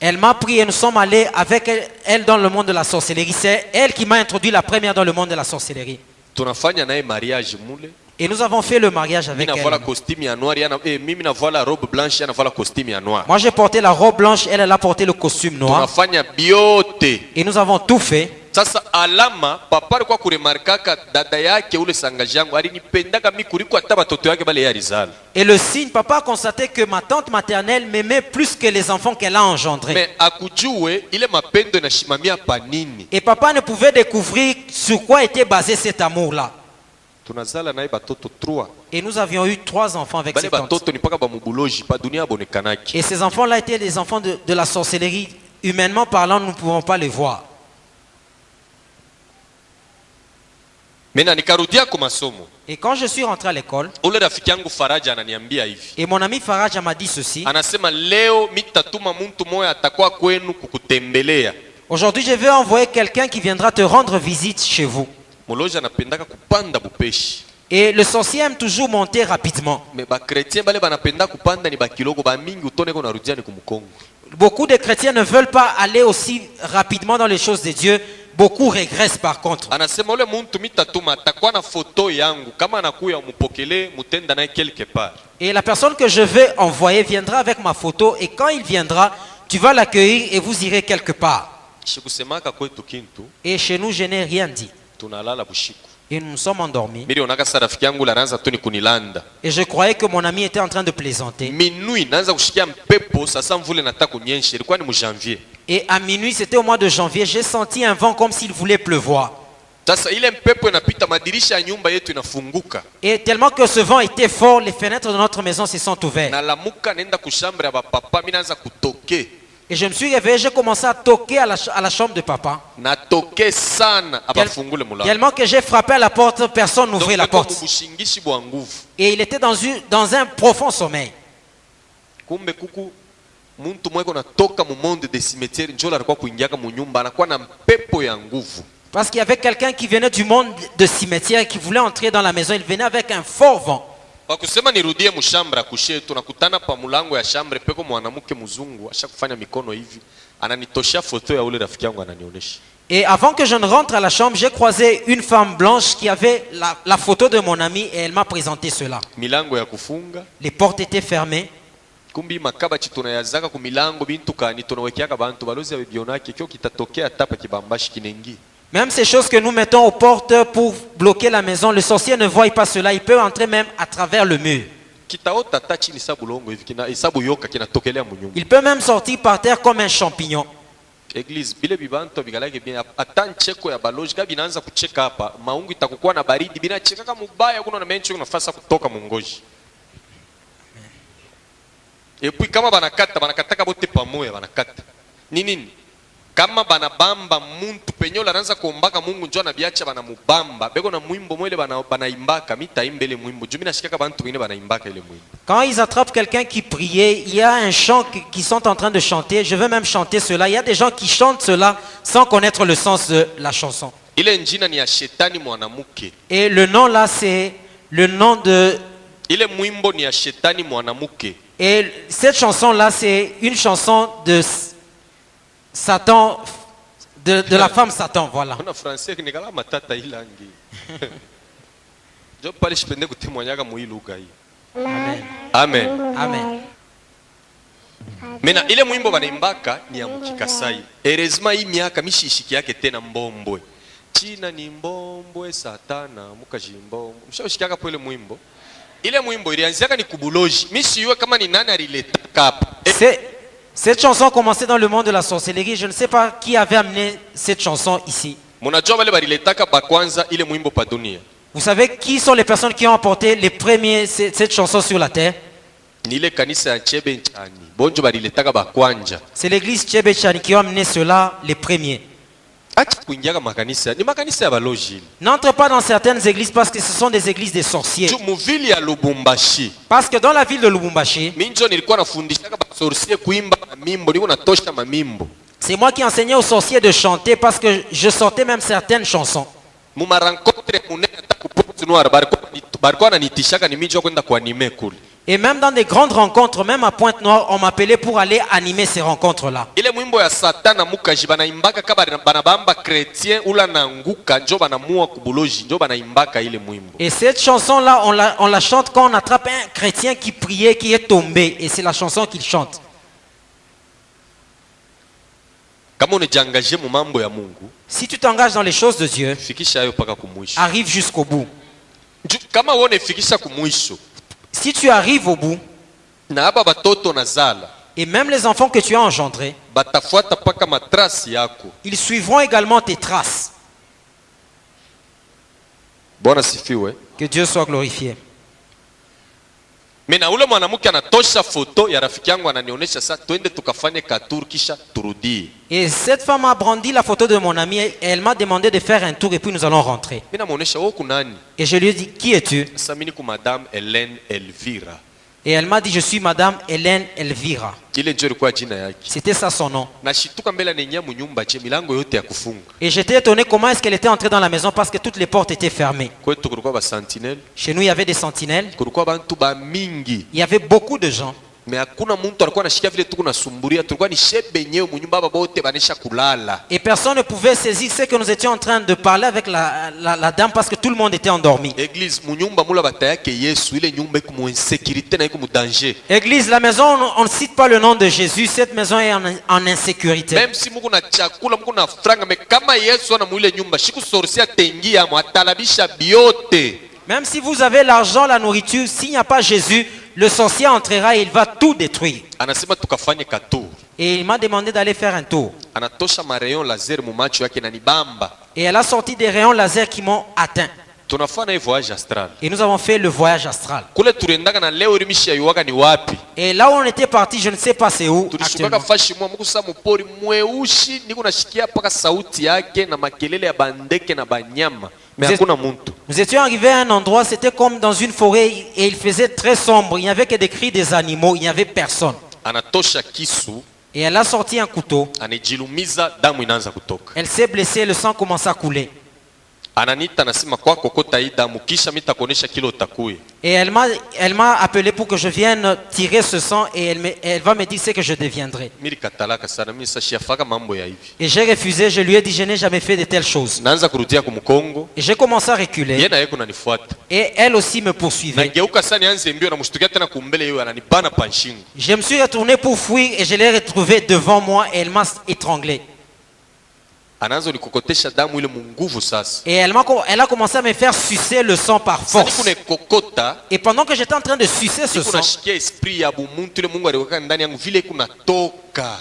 Elle m'a pris et nous sommes allés avec elle dans le monde de la sorcellerie. C'est elle qui m'a introduit la première dans le monde de la sorcellerie. Et nous avons fait le mariage avec elle. Moi j'ai porté la robe blanche, elle a porté le costume noir. Et nous avons tout fait. Sasa alama papa alikuwa kuremarkaka dada yake ule sangajangu alinipendaka mimi kuliko hata watoto yake bale yarizala. Et le signe, papa a constaté que ma tante maternelle m'aimait plus que les enfants qu'elle a engendrés. Mais akujue ile mapendo inashimamia pa nini? Et papa ne pouvait découvrir sur quoi était basé cet amour-là. Tunazala naye batoto 3. Et nous avions eu 3 enfants avec cette tante. Batoto ni paka ba mubuloji pa dunia bonekanaki. Et ces enfants-là étaient des enfants de la sorcellerie. Humainement parlant, nous ne pouvons pas les voir. Et quand je suis rentré à l'école, et mon ami Faraja m'a dit ceci. Aujourd'hui, je vais envoyer quelqu'un qui viendra te rendre visite chez vous. Et le sorcier aime toujours monter rapidement. Beaucoup de chrétiens ne veulent pas aller aussi rapidement dans les choses de Dieu. Beaucoup régressent par contre. Et la personne que je vais envoyer viendra avec ma photo. Et quand il viendra, tu vas l'accueillir et vous irez quelque part. Et chez nous, je n'ai rien dit. Et nous nous sommes endormis. Et je croyais que mon ami était en train de plaisanter. Et à minuit, c'était au mois de janvier, j'ai senti un vent comme s'il voulait pleuvoir. Et tellement que ce vent était fort, les fenêtres de notre maison se sont ouvertes. Et je me suis réveillé, j'ai commencé à toquer à la chambre de papa. Tellement que j'ai frappé à la porte, personne n'ouvrait la porte. Et il était dans un profond sommeil. Parce qu'il y avait quelqu'un qui venait du monde de cimetière qui voulait entrer dans la maison. Il venait avec un fort vent. Et avant que je ne rentre à la chambre, j'ai croisé une femme blanche qui avait la photo de mon ami et elle m'a présenté cela. Les portes étaient fermées. Même ces choses que nous mettons aux portes pour bloquer la maison, le sorcier ne voit pas cela. Il peut entrer même à travers le mur. Il peut même sortir par terre comme un champignon. Église, bile bibanto bigalage bien atancheko ya baloji kabinaanza kucheka hapa maungu itakuwa na baridi binacheka kama mbaya kuna na mencho nafasi kutoka mungoji. Et puis kama banakata bote pamoja banakata. Nini? Kama banabamba muntu penyo laranza kuombaka Mungu njoo na biacha banamubamba. Beko na mwimbo mwele banaimbaka mitaimbele mwimbo. Jumi nashikaka bantu wengine banaimbaka ile mwimbo. Quand ils attrapent quelqu'un qui priait, il y a un chant qui sont en train de chanter. Je veux même chanter cela. Il y a des gens qui chantent cela sans connaître le sens de la chanson. Ile njina ni ya shetani mwanamuke. Et le nom là c'est le nom de ile mwimbo ni ya shetani mwanamuke. Et cette chanson là c'est une chanson de Satan, de la femme Satan, voilà. En français, il y a matata ilangi. Je parle je pende kutemwanyaga mu iluga hii. Amen. Amen. Amen. Mena ile mwimbo banaimbaka ni ya mukikasai. Erezma hii miaka mishishiki yake tena mbombwe. China ni mbombwe, Satana mukaji mbombwe. Mshawishikaka po ile mwimbo. Cette chanson commençait dans le monde de la sorcellerie. Je ne sais pas qui avait amené cette chanson ici. Vous savez qui sont les personnes qui ont apporté les premiers cette chanson sur la terre? C'est l'église Chebechani qui a amené cela les premiers. N'entre pas dans certaines églises parce que ce sont des églises de sorciers. Parce que dans la ville de Lubumbashi, c'est moi qui enseignais aux sorciers de chanter parce que je sortais même certaines chansons. Et même dans des grandes rencontres, même à Pointe-Noire, on m'appelait pour aller animer ces rencontres-là. Et cette chanson-là, on la chante quand on attrape un chrétien qui priait, qui est tombé. Et c'est la chanson qu'il chante. Si tu t'engages dans les choses de Dieu, arrive jusqu'au bout. Si tu arrives au bout, et même les enfants que tu as engendrés, ils suivront également tes traces. Que Dieu soit glorifié. Et cette femme a brandi la photo de mon ami et elle m'a demandé de faire un tour et puis nous allons rentrer. Et je lui ai dit, qui es-tu? Et elle m'a dit, je suis Madame Hélène Elvira. C'était ça son nom. Et j'étais étonné comment est-ce qu'elle était entrée dans la maison parce que toutes les portes étaient fermées. Chez nous, il y avait des sentinelles. Il y avait beaucoup de gens. Et personne ne pouvait saisir ce que nous étions en train de parler avec la dame parce que tout le monde était endormi. Église, la maison, on ne cite pas le nom de Jésus. Cette maison est en insécurité. Même si vous avez l'argent, la nourriture, s'il n'y a pas Jésus, le sorcier entrera et il va tout détruire. Et il m'a demandé d'aller faire un tour. Et elle a sorti des rayons laser qui m'ont atteint. Et nous avons fait le voyage astral. Et là où on était parti, je ne sais pas c'est où actuellement. Nous étions arrivés à un endroit, c'était comme dans une forêt et il faisait très sombre. Il n'y avait que des cris des animaux, il n'y avait personne. Et elle a sorti un couteau. Elle s'est blessée, le sang commence à couler. Et elle m'a appelé pour que je vienne tirer ce sang et elle va me dire ce que je deviendrai. Et j'ai refusé, je lui ai dit je n'ai jamais fait de telles choses. Et j'ai commencé à reculer. Et elle aussi me poursuivait. Je me suis retourné pour fuir et je l'ai retrouvée devant moi et elle m'a étranglé. Et elle a commencé à me faire sucer le sang par force. Et pendant que j'étais en train de sucer ce sang,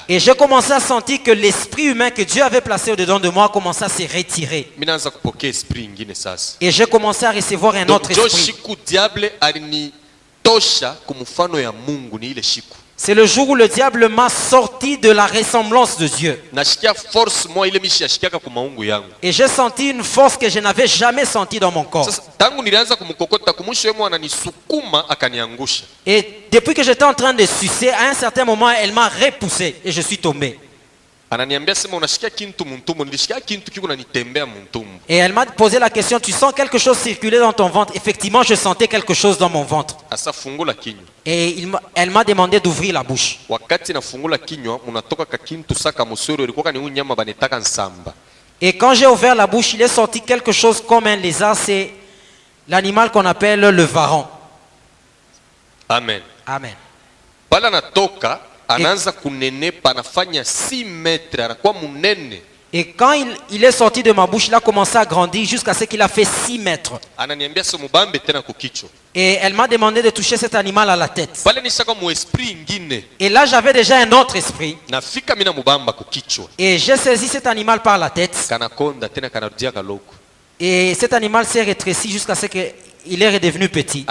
et j'ai commencé à sentir que l'esprit humain que Dieu avait placé au-dedans de moi commençait à se retirer. Et j'ai commencé à recevoir un autre esprit. C'est le jour où le diable m'a sorti de la ressemblance de Dieu. Et j'ai senti une force que je n'avais jamais sentie dans mon corps. Et depuis que j'étais en train de sucer, à un certain moment, elle m'a repoussé et je suis tombé. Et elle m'a posé la question, tu sens quelque chose circuler dans ton ventre? Effectivement, je sentais quelque chose dans mon ventre. Et elle m'a demandé d'ouvrir la bouche. Et quand j'ai ouvert la bouche, il est sorti quelque chose comme un lézard. C'est l'animal qu'on appelle le varan. Amen. Amen. Et quand il est sorti de ma bouche, il a commencé à grandir jusqu'à ce qu'il a fait 6 mètres. Et elle m'a demandé de toucher cet animal à la tête. Et là, j'avais déjà un autre esprit. Et j'ai saisi cet animal par la tête. Et cet animal s'est rétréci jusqu'à ce qu'il est redevenu petit.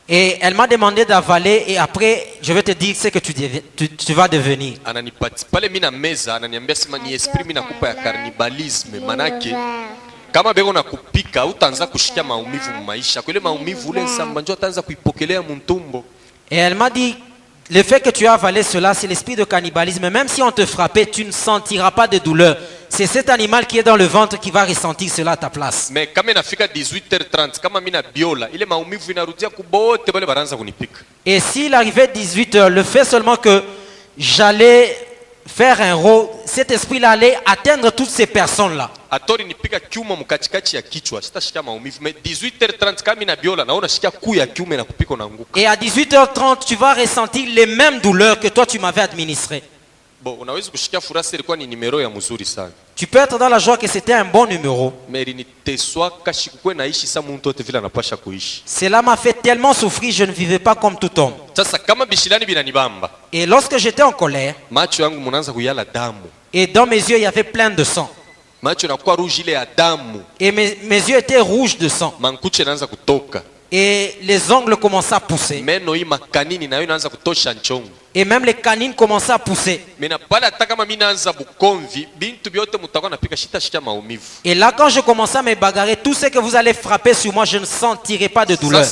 Et elle m'a demandé d'avaler et après, je vais te dire ce que tu vas devenir. Kama bego na kupika utaanza kushikia maumivu maisha kwa ile maumivu ule nsamba njoo utaanza kuipokelea mtumbo. Et elle m'a dit le fait que tu as avalé cela c'est l'esprit de cannibalisme, même si on te frappait tu ne sentiras pas de douleur. C'est cet animal qui est dans le ventre qui va ressentir cela à ta place. Mais kama inafika 18h30 kama mimi na biola ile maumivu inarudia kubote bale baranza kunipika. Et s'il arrivait 18h, le fait seulement que j'allais faire un rôle, cet esprit-là allait atteindre toutes ces personnes-là. Atori nipika kiuma mkatikati ya kichwa sitashika maumivu. Mais 18h30 kama ina biola naona shika kuu ya kiume na kupika unaanguka. Et à 18h30 tu vas ressentir les mêmes douleurs que toi tu m'avais administré. Bon, unaweza kushikia furasa ilikuwa ni numero ya mzuri sana. Tu peux être dans la joie que c'était un bon numéro. Mais iliniteswa kashikukwe naishi sa muntu wote vile anapasha kuishi. Cela m'a fait tellement souffrir, je ne vivais pas comme tout homme. Sasa kama bishilani binanibamba. Et lorsque j'étais en colère, macho yangu munaanza kuyala damu. Et dans mes yeux il y avait plein de sang. Macho yanakuwa rouge ile ya damu. Et mes yeux étaient rouges de sang. Mankuche yanaanza kutoka. Et les ongles commençaient à pousser. Meno hii makanini nayo inaanza kutosha nchongo. Et même les canines commençaient à pousser. Et là, quand je commençais à me bagarrer, tout ce que vous allez frapper sur moi, je ne sentirai pas de douleur.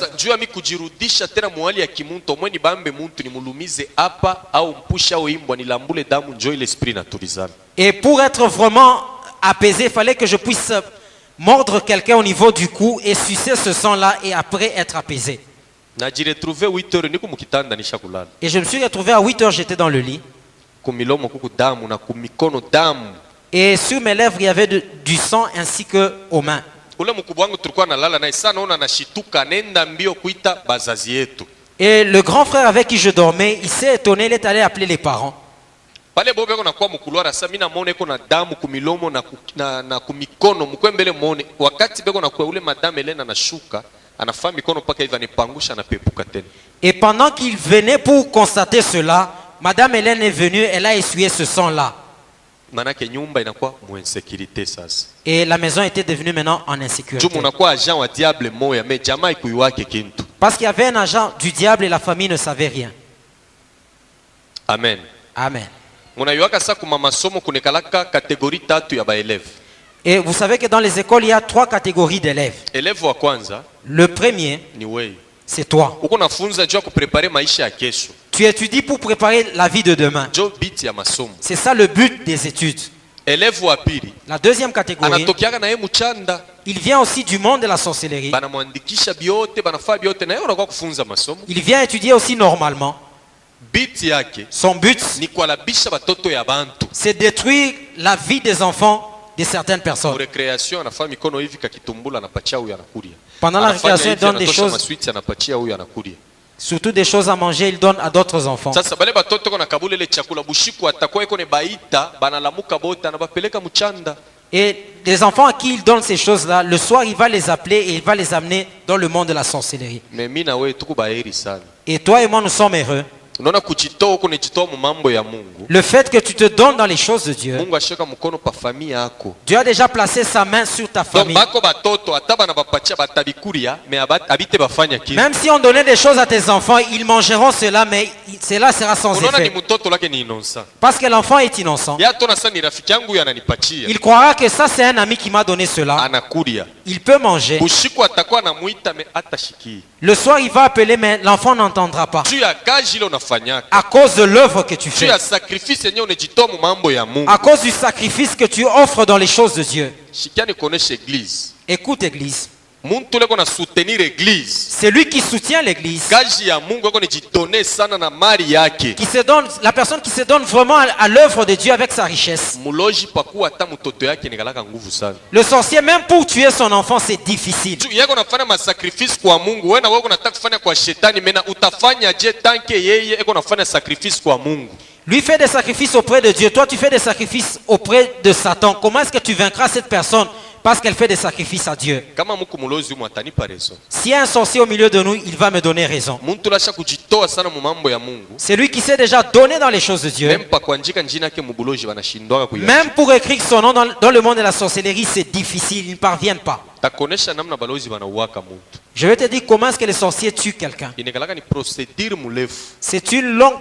Et pour être vraiment apaisé, il fallait que je puisse mordre quelqu'un au niveau du cou et sucer ce sang-là et après être apaisé. Et je me suis retrouvé à 8h, j'étais dans le lit. Et sur mes lèvres, il y avait du sang ainsi que aux mains. Et le grand frère avec qui je dormais, il s'est étonné, il est allé appeler les parents. Et pendant qu'il venait pour constater cela, Madame Hélène est venue, elle a essuyé ce sang-là. Et la maison était devenue maintenant en insécurité. Parce qu'il y avait un agent du diable et la famille ne savait rien. Amen. Amen. Et vous savez que dans les écoles, il y a 3 catégories d'élèves. Le premier, c'est toi. Tu étudies pour préparer la vie de demain. C'est ça le but des études. La deuxième catégorie, il vient aussi du monde de la sorcellerie. Il vient étudier aussi normalement. Son but, c'est détruire la vie des enfants de certaines personnes. Pendant la récréation, il donne des choses, surtout des choses à manger, il donne à d'autres enfants. Et les enfants à qui il donne ces choses-là, le soir, il va les appeler et il va les amener dans le monde de la sorcellerie. Et toi et moi, nous sommes heureux. Le fait que tu te donnes dans les choses de Dieu, Dieu a déjà placé sa main sur ta famille. Même si on donnait des choses à tes enfants, ils mangeront cela, mais cela sera sans effet. Parce que l'enfant est innocent. Il croira que ça c'est un ami qui m'a donné cela. Il peut manger. Le soir il va appeler, mais l'enfant n'entendra pas. À cause de l'œuvre que tu fais. À cause du sacrifice que tu offres dans les choses de Dieu. Écoute l'église. C'est lui qui soutient l'église. Qui se donne, la personne qui se donne vraiment à l'œuvre de Dieu avec sa richesse. Le sorcier, même pour tuer son enfant, c'est difficile. Lui fait des sacrifices auprès de Dieu. Toi, tu fais des sacrifices auprès de Satan. Comment est-ce que tu vaincras cette personne parce qu'elle fait des sacrifices à Dieu. Kama muku mulozi umu atanipa raison. S'il y a un sorcier au milieu de nous, il va me donner raison. Muntu lasha kujitoa sana mu mambo ya Mungu. C'est lui qui sait déjà donner dans les choses de Dieu. Même pa kuandika njina yake mubuloji wanashindwa kuya. Même pour écrire son nom dans le monde de la sorcellerie, c'est difficile, ils ne parviennent pas. Takonesha namna balozi wanauaka muntu. Je vais te dire comment est-ce que les sorciers tuent quelqu'un. Inekalaka ni procédure mulefu. C'est une longue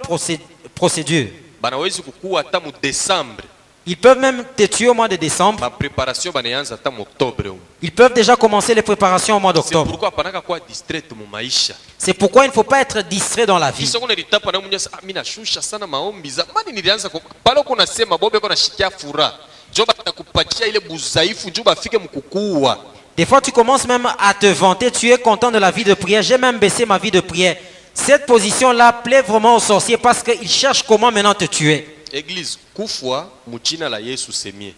procédure. Banawezi kukua hata mu Décembre. Ils peuvent même te tuer au mois de décembre. Ma préparation banaanza hata mu Octobre. Ils peuvent déjà commencer les préparations au mois C'est d'octobre. pourquoi panaka kwa distrait mu maisha. C'est pourquoi il ne faut pas être distrait dans la vie. Kisha kuna litapa na munyasa mimi nashusha sana maombi zamani nilianza pale kuna sema bobe kuna shikia fura. Joba atakupatia ile buzaifu juba afike mkukua. Des fois tu commences même à te vanter, tu es content de la vie de prière. J'ai même baissé ma vie de prière. Cette position-là plaît vraiment aux sorciers parce qu'ils cherchent comment maintenant te tuer. Église kufwa mchina la Yesu c'est mieux.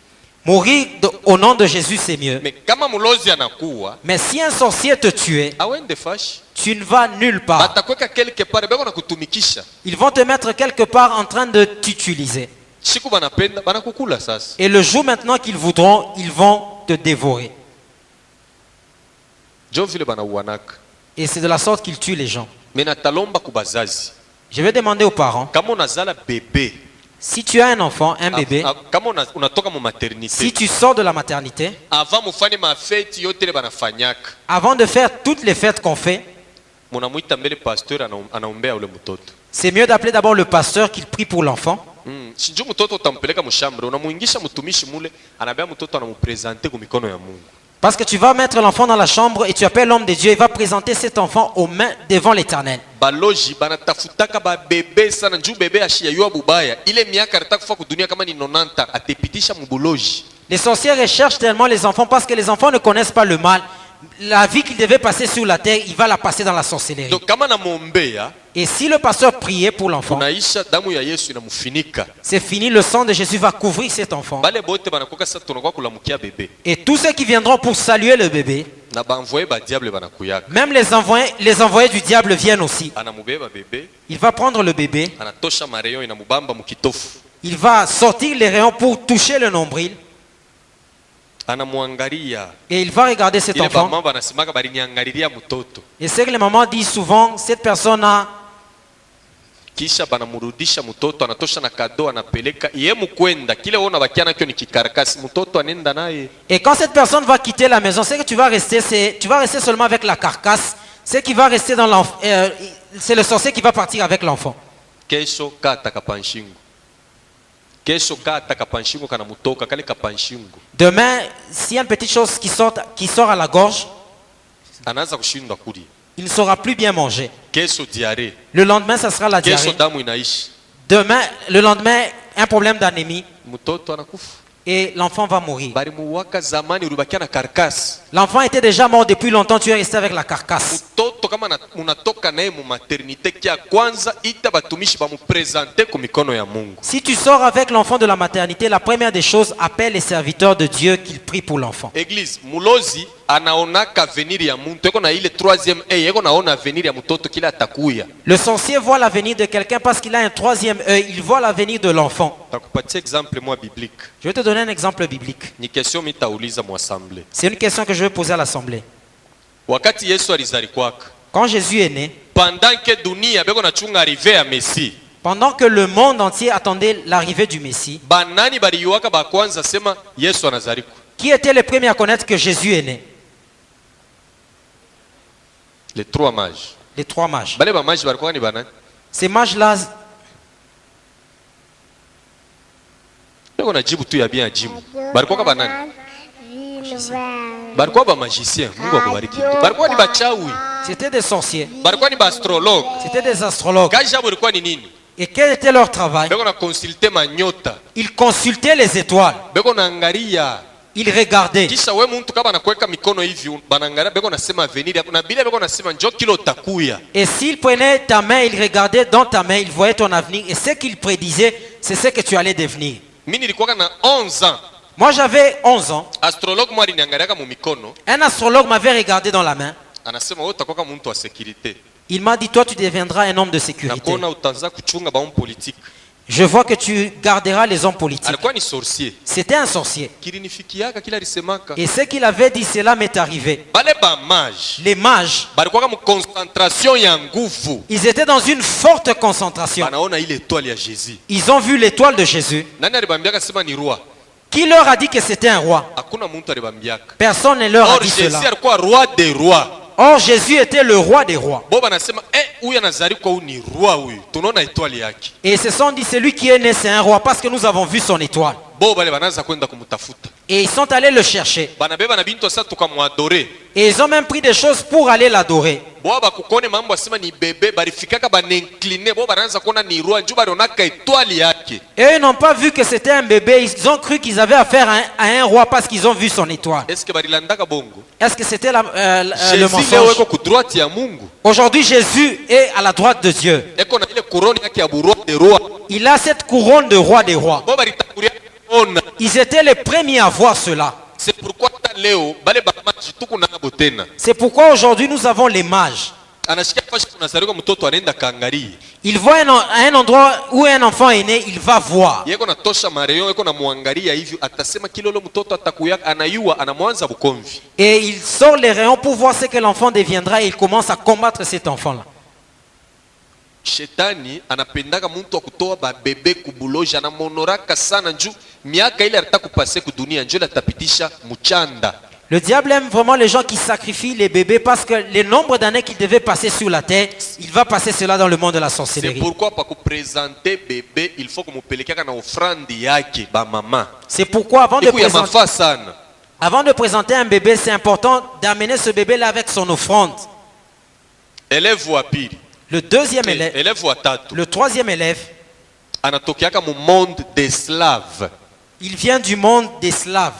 Mourir au nom de Jésus, c'est mieux. Mais kama mulozi anakuwa, mais si un sorcier te tue, awende fash, tu ne vas nulle part. Batakweka quelque part beko na kutumikisha. Ils vont te mettre quelque part en train de t'utiliser. Siku banapenda banakukula sasa. Et le jour maintenant qu'ils voudront, ils vont te dévorer. Jo vile banauanaka. Et c'est de la sorte qu'ils tuent les gens. Mais natalomba kubazazi. Je vais demander aux parents. Kama unazala bébé. Si tu as un enfant, un bébé, kama unatoka mu maternité. Si tu sors de la maternité, avant mufanye mafeti yote le banafanyaka. Avant de faire toutes les fêtes qu'on fait, munamuita mbele pasteur anaombea ule mtoto. C'est mieux d'appeler d'abord le pasteur qu'il prie pour l'enfant. Sijui mtoto utampeleka mshambro, unamuingisha mtumishi mule, anabea mtoto anamupresenter kwa mikono ya Mungu. Parce que tu vas mettre l'enfant dans la chambre et tu appelles l'homme de Dieu, il va présenter cet enfant aux mains devant l'Éternel. Baloji banatafutaka ba bebe sana njoo bebe ashiyayua bubaya. Ile miaka anataka kufa kudunia kama ni 90 atepitisha mbuloji. Les sorciers recherchent tellement les enfants parce que les enfants ne connaissent pas le mal. La vie qu'il devait passer sur la terre, il va la passer dans la sorcellerie. Donc kama namuombea, et si le pasteur priait pour l'enfant, tunaisha damu ya Yesu inamufinika. C'est fini, le sang de Jésus va couvrir cet enfant. Bale bote banakoka sasa tunakuwa kulamukia bebe. Et tous ceux qui viendront pour saluer le bébé, na banvoye ba diable banakuyaka. Même les envoyés du diable viennent aussi. Anamubeba bebe. Il va prendre le bébé. Anatosha mareyo inamubamba mukitofu. Il va sortir les rayons pour toucher le nombril. Et il va regarder cet enfant. Et c'est que les mamans disent souvent, cette personne a... Kisha banamurudisha mtoto anatosha na kado anapeleka yeye mkwenda kile ona bakiana kio ni kikarakasi mtoto anenda naye. Et quand cette personne va quitter la maison, c'est que tu vas rester seulement avec la carcasse. C'est qui va rester dans l'enfant, c'est le sorcier qui va partir avec l'enfant. Kesho kata kapanshingo. Kesho kata kapanshingo kana mutoka kale kapanshingo. Demain, s'il y a une petite chose qui sort à la gorge, anaanza kushindwa kuli. Il ne saura plus bien manger. Diarrhée. Le lendemain, ça sera la diarrhée. Demain, le lendemain, un problème d'anémie. Et l'enfant va mourir. L'enfant était déjà mort depuis longtemps, tu es resté avec la carcasse. Si tu sors avec l'enfant de la maternité, la première des choses, appelle les serviteurs de Dieu qu'ils prient pour l'enfant. Église, mulozi anaonaka avenir ya muntu eko na ile troisième œil eko naona avenir ya mtoto kila atakuya. Le sorcier voit l'avenir de quelqu'un parce qu'il a un troisième œil, il voit l'avenir de l'enfant. Takupatia exemple moi biblique. Je vais te donner un exemple biblique. Ni question mitauliza mu assemblée. C'est une question que je vais poser à l'assemblée. Wakati Yesu alizalikwaka. Quand Jésus est né, pendant que dunia beko na chunga arrivée à Messie. Pendant que le monde entier attendait l'arrivée du Messie. Banani baliwaka ba kwanza sema Yesu anazaliko. Qui était le premier à connaître que Jésus est né? Les trois mages. Les trois mages. Ces mages-là, c'était des sorciers. C'était des astrologues. Et quel était leur travail? Ils consultaient les étoiles. Il regardait. Et s'il prenait ta main, il regardait dans ta main, il voyait ton avenir. Et ce qu'il prédisait, c'est ce que tu allais devenir. Moi j'avais 11 ans. Un astrologue m'avait regardé dans la main. Il m'a dit, toi tu deviendras un homme de sécurité. Je vois que tu garderas les hommes politiques. Alikuwa ni sorcier. C'était un sorcier. Kilinifikiaka kila lisemaka. Et ce qu'il avait dit, cela m'est arrivé. Bale ba mage. Les mages, Balikuwa mu concentration ya nguvu. ils étaient dans une forte concentration. Banaona ile étoile ya Jésus. Ils ont vu l'étoile de Jésus. Nani alibambiaka sema ni roi? Qui leur a dit que c'était un roi? Hakuna muntu alibambiaka. Personne ne leur a Or dit Jésus cela. alikuwa roi des rois. Or Jésus était le roi des rois. Bo banasema huyu anazalikuwa huyu ni roi huyu. Tunaona étoile yake. Et ils se sont dit, celui qui est né, c'est un roi, parce que nous avons vu son étoile. Bo bale banaanza kwenda kumtafuta. Et ils sont allés le chercher. Banabeba na bintu sasa tukamwadore. Et ils ont même pris des choses pour aller l'adorer. Bo bakukone mambo asema ni bebe balifikaka ban'incliner bo banaanza kuona ni roi njuba alionaka étoile yake. Et eux n'ont pas vu que c'était un bébé. Ils ont cru qu'ils avaient affaire à un roi parce qu'ils ont vu son étoile. Est-ce que balilandaka bongo? Est-ce que c'était le Jésus mensonge? leo eko ku droite ya Mungu. Aujourd'hui, Jésus est à la droite de Dieu. Eko na ile couronne yake ya roi des rois. Il a cette couronne de roi des rois. Bo balitangulia ona. Ils étaient les premiers à voir cela. C'est pourquoi leo bale ba maji tukuna botena. C'est pourquoi aujourd'hui nous avons les mages. Anashikia fashi kunazalika mtoto anaenda kaangalia. Il voit un endroit où un enfant est né, il va voir. Yeko na tosha mareyo yeko na muangalia hivyo atasema kilolo mtoto atakuya anayua anamwanza bukomvi. Et il sort les rayons pour voir ce que l'enfant deviendra et il commence à combattre cet enfant-là. Shetani anapendaka mtu wa kutoa babebe kubuloja anamonoraka sana njuu miaka ile alitaka kupase kudunia njoo atapitisha mchanda. Le diable aime vraiment les gens qui sacrifient les bébés parce que le nombre d'années qu'il devait passer sur la terre, il va passer cela dans le monde de la C'est sorcellerie. pourquoi pour présenter bébé, il faut que mupelekaka na offrande yake ba mama. C'est pourquoi avant de présenter un bébé, c'est important d'amener ce bébé-là avec son offrande. Élève wa pili. Le deuxième élève, Élève wa tatu. le troisième élève, Anatokiaka mu monde des slaves. il vient du monde des Slaves.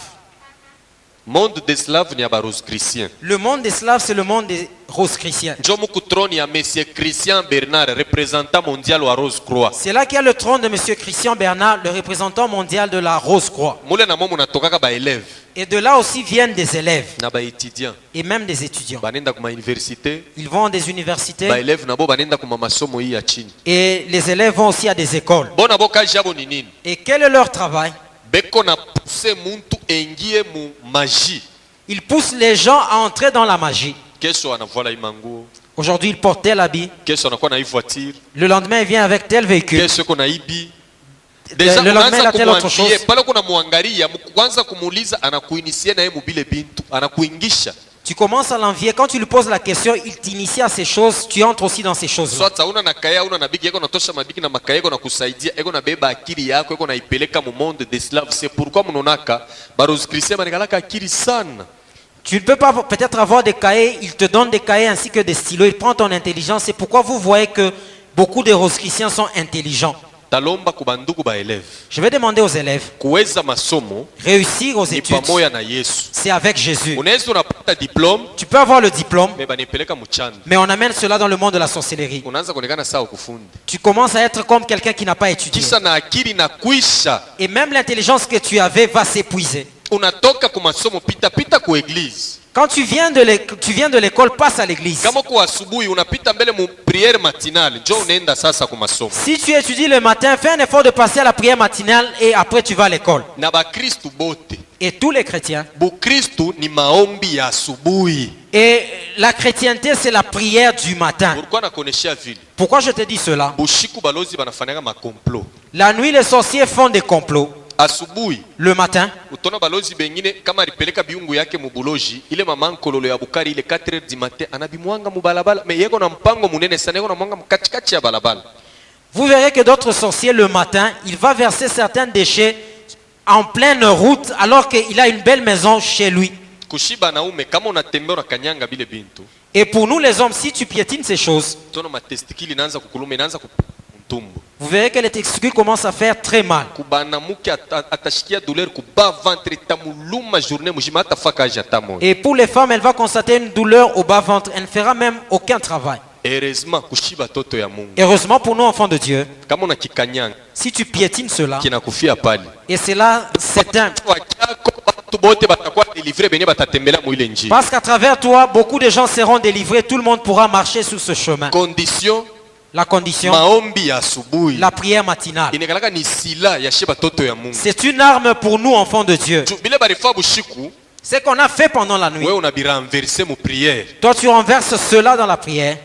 Monde des slaves ni abaros chrétiens. Le monde des Slaves, c'est le monde des roses chrétiens. Njo muku trône ya Monsieur Christian Bernard, représentant mondial wa Rose Croix. C'est là qu'il y a le trône de Monsieur Christian Bernard, le représentant mondial de la Rose Croix. Mule na momo natokaka ba élève. Et de là aussi viennent des élèves Na ba étudiants. et même des étudiants. Banenda kuma université. Ils vont à des universités Ba élève nabo banenda kuma masomo hii ya chini. et les élèves vont aussi à des écoles. Bona boka jabo ni nini? Et quel est leur travail? Beko na pousser muntu engie mu magie. Ils poussent les gens à entrer dans la magie. Kesho anavola imanguo. Aujourd'hui, il porte tel habit. Kesho anakuwa na hii voiture. Le lendemain, il vient avec tel véhicule. Kesho kuna ibi. Deja Le lendemain, il a telle autre kumwambie chose. pale kuna muangalia kwanza kumuuliza anakuinisie na yeye mubile bintu anakuingisha. Tu commences à l'envier. Quand tu lui poses la question, il t'initie à ces choses. Tu entres aussi dans ces choses-là. Swata una na kaya una na bigi yako natosha mabiki na makaya yako na kusaidia eko na beba akili yako eko na ipeleka mu monde des slaves. C'est pourquoi munonaka barozi Christian banikalaka akili sana. Tu ne peux pas peut-être avoir des cahiers. Il te donne des cahiers ainsi que des stylos. Il prend ton intelligence. C'est pourquoi vous voyez que beaucoup de roses chrétiens sont intelligents. Talomba kubanduku ba élève. Je vais demander aux élèves, Kuweza masomo réussir aux ni études, pamoja na Yesu. c'est avec Jésus. Unaweza unapata diplome Tu peux avoir le diplôme, mais banipeleka mchana. mais on amène cela dans le monde de la sorcellerie. Unaanza kuonekana sawa kufundi. Tu commences à être comme quelqu'un qui n'a pas étudié. Kisha na akili na kuisha. Et même l'intelligence que tu avais va s'épuiser. Unatoka ku masomo pita ku église. Quand tu viens de l'école, passe à l'église. Kama kwa asubuhi unapita mbele mu prière matinale, njoo unaenda sasa ku masomo. Si tu étudies le matin, fais un effort de passer à la prière matinale et après tu vas à l'école. Na ba Kristu bote. Et tous les chrétiens. Bu Kristu ni maombi ya asubuhi. Et la chrétienté, c'est la prière du matin. Pourquoi nakoneshia vile? Pourquoi je te dis cela? Bushiku balozi banafanyaka makomplot. La nuit, les sorciers font des complots. Asubuhi le matin, utona balozi bengine kama alipeleka biungu yake mubuloji ile mama nkololo ya bukari ile 4h du matin anabimwanga mubalabala mais yeko na mpango munene sana yeko na mwanga mkatikati ya balabala. Vous verrez que d'autres sorciers le matin, il va verser certains déchets en pleine route alors qu'il a une belle maison chez lui. Kushiba naume kama unatembea unakanyanga bile bintu. Et pour nous les hommes, si tu piétines ces choses, utona matestikili inaanza kukuluma inaanza kutumbu. Vous verrez que les testicules commencent à faire très mal. Et pour les femmes, elle va constater une douleur au bas-ventre. Elle ne fera même aucun travail. Heureusement pour nous, enfants de Dieu, si tu piétines cela, et c'est là, c'est un... Parce qu'à travers toi, beaucoup de gens seront délivrés. Tout le monde pourra marcher sur ce chemin. Condition La condition, maombi ya asubuhi la prière matinale. inekalaka ni sila ya sheba toto ya Mungu. C'est une arme pour nous, enfants de Dieu. Bile barifa bushiku, Ce qu'on a fait pendant la nuit, wewe unabirenverser mu prière. toi tu renverses cela dans la prière.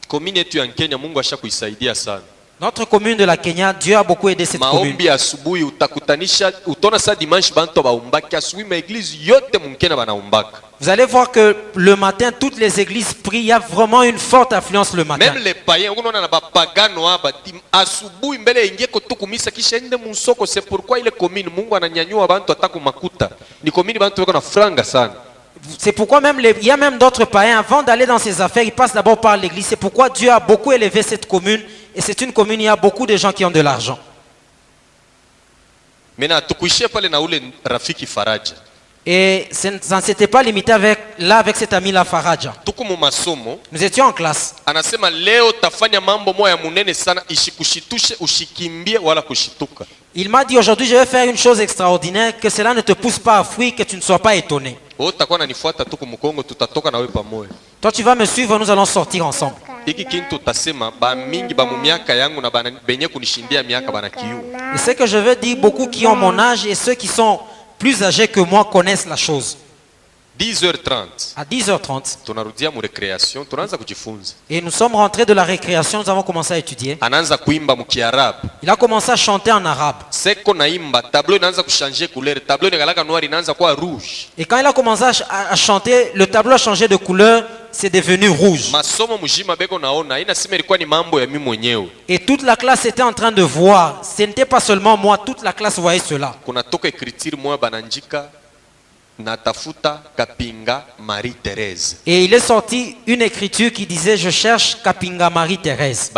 Commune yetu ya Kenya Mungu ashakuisaidia sana. Notre commune de la Kenya, Dieu a beaucoup aidé cette commune. Maombi asubuhi utakutanisha utona sa dimanche bantu baumbaki asubuhi ma église yote munkena banaumbaka. Vous allez voir que le matin, toutes les églises prient. Il y a vraiment une forte influence le matin. Même les païens, unaona na bapagano hapa asubuhi mbele ingie kutukumisa kisha ende musoko. C'est pourquoi ile commune Mungu ananyanyua bantu ataku makuta. Ni commune bantu wako na franga sana. C'est pourquoi même il y a même d'autres païens, avant d'aller dans ses affaires, ils passent d'abord par l'église. C'est pourquoi Dieu a beaucoup élevé cette commune. Et c'est une commune, il y a beaucoup de gens qui ont de l'argent. Maintenant, tukuishie pale na ule rafiki Faraja. Et ça ne s'était pas limité avec cet ami-là, Faraja. Nous étions en classe. Anasema leo tafanya mambo moya munene sana ishikushituse ushikimbie wala kushituka. Il m'a dit aujourd'hui je vais faire une chose extraordinaire, que cela ne te pousse pas à fuir, que tu ne sois pas étonné. Toi tu vas me suivre, nous allons sortir ensemble. Et ce que je veux dire, beaucoup qui ont mon âge et ceux qui sont plus âgés que moi connaissent la chose. 10h30. À 10h30. Et nous sommes rentrés de la récréation, nous avons commencé à étudier. Il a commencé à chanter en arabe. Et quand il a commencé à chanter, le tableau a changé de couleur, c'est devenu rouge. Et toute la classe était en train de voir. Ce n'était pas seulement moi, toute la classe voyait cela. Natafuta Kapinga Marie-Thérèse. Et il est sorti une écriture qui disait je cherche Kapinga Marie-Thérèse.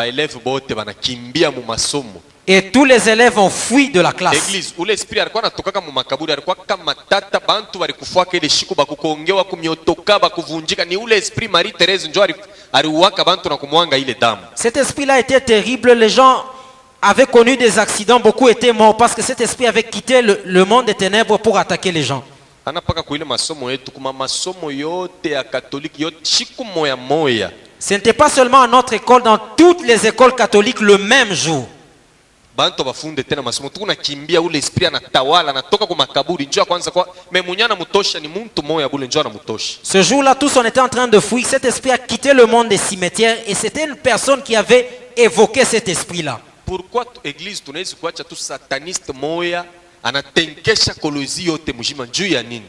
Et tous les élèves ont fui de la classe. Église où l'esprit alikuwa natoka mu makaburi alikuwa kama tata bantu balikufuaka ile shiku bakukongewa kumyotoka bakuvunjika ni ule esprit Marie-Thérèse ndio aliwaka bantu na kumwanga ile damu. Cet esprit là était terrible, les gens avaient connu des accidents, beaucoup étaient morts parce que cet esprit avait quitté le monde des ténèbres pour attaquer les gens. Ce n'était pas seulement à notre école, dans toutes les écoles catholiques le même jour. Ce jour-là, tous on était en train de fuir. Cet esprit a quitté le monde des cimetières et c'était une personne qui avait évoqué cet esprit-là. Pourquoi l'église sataniste moya?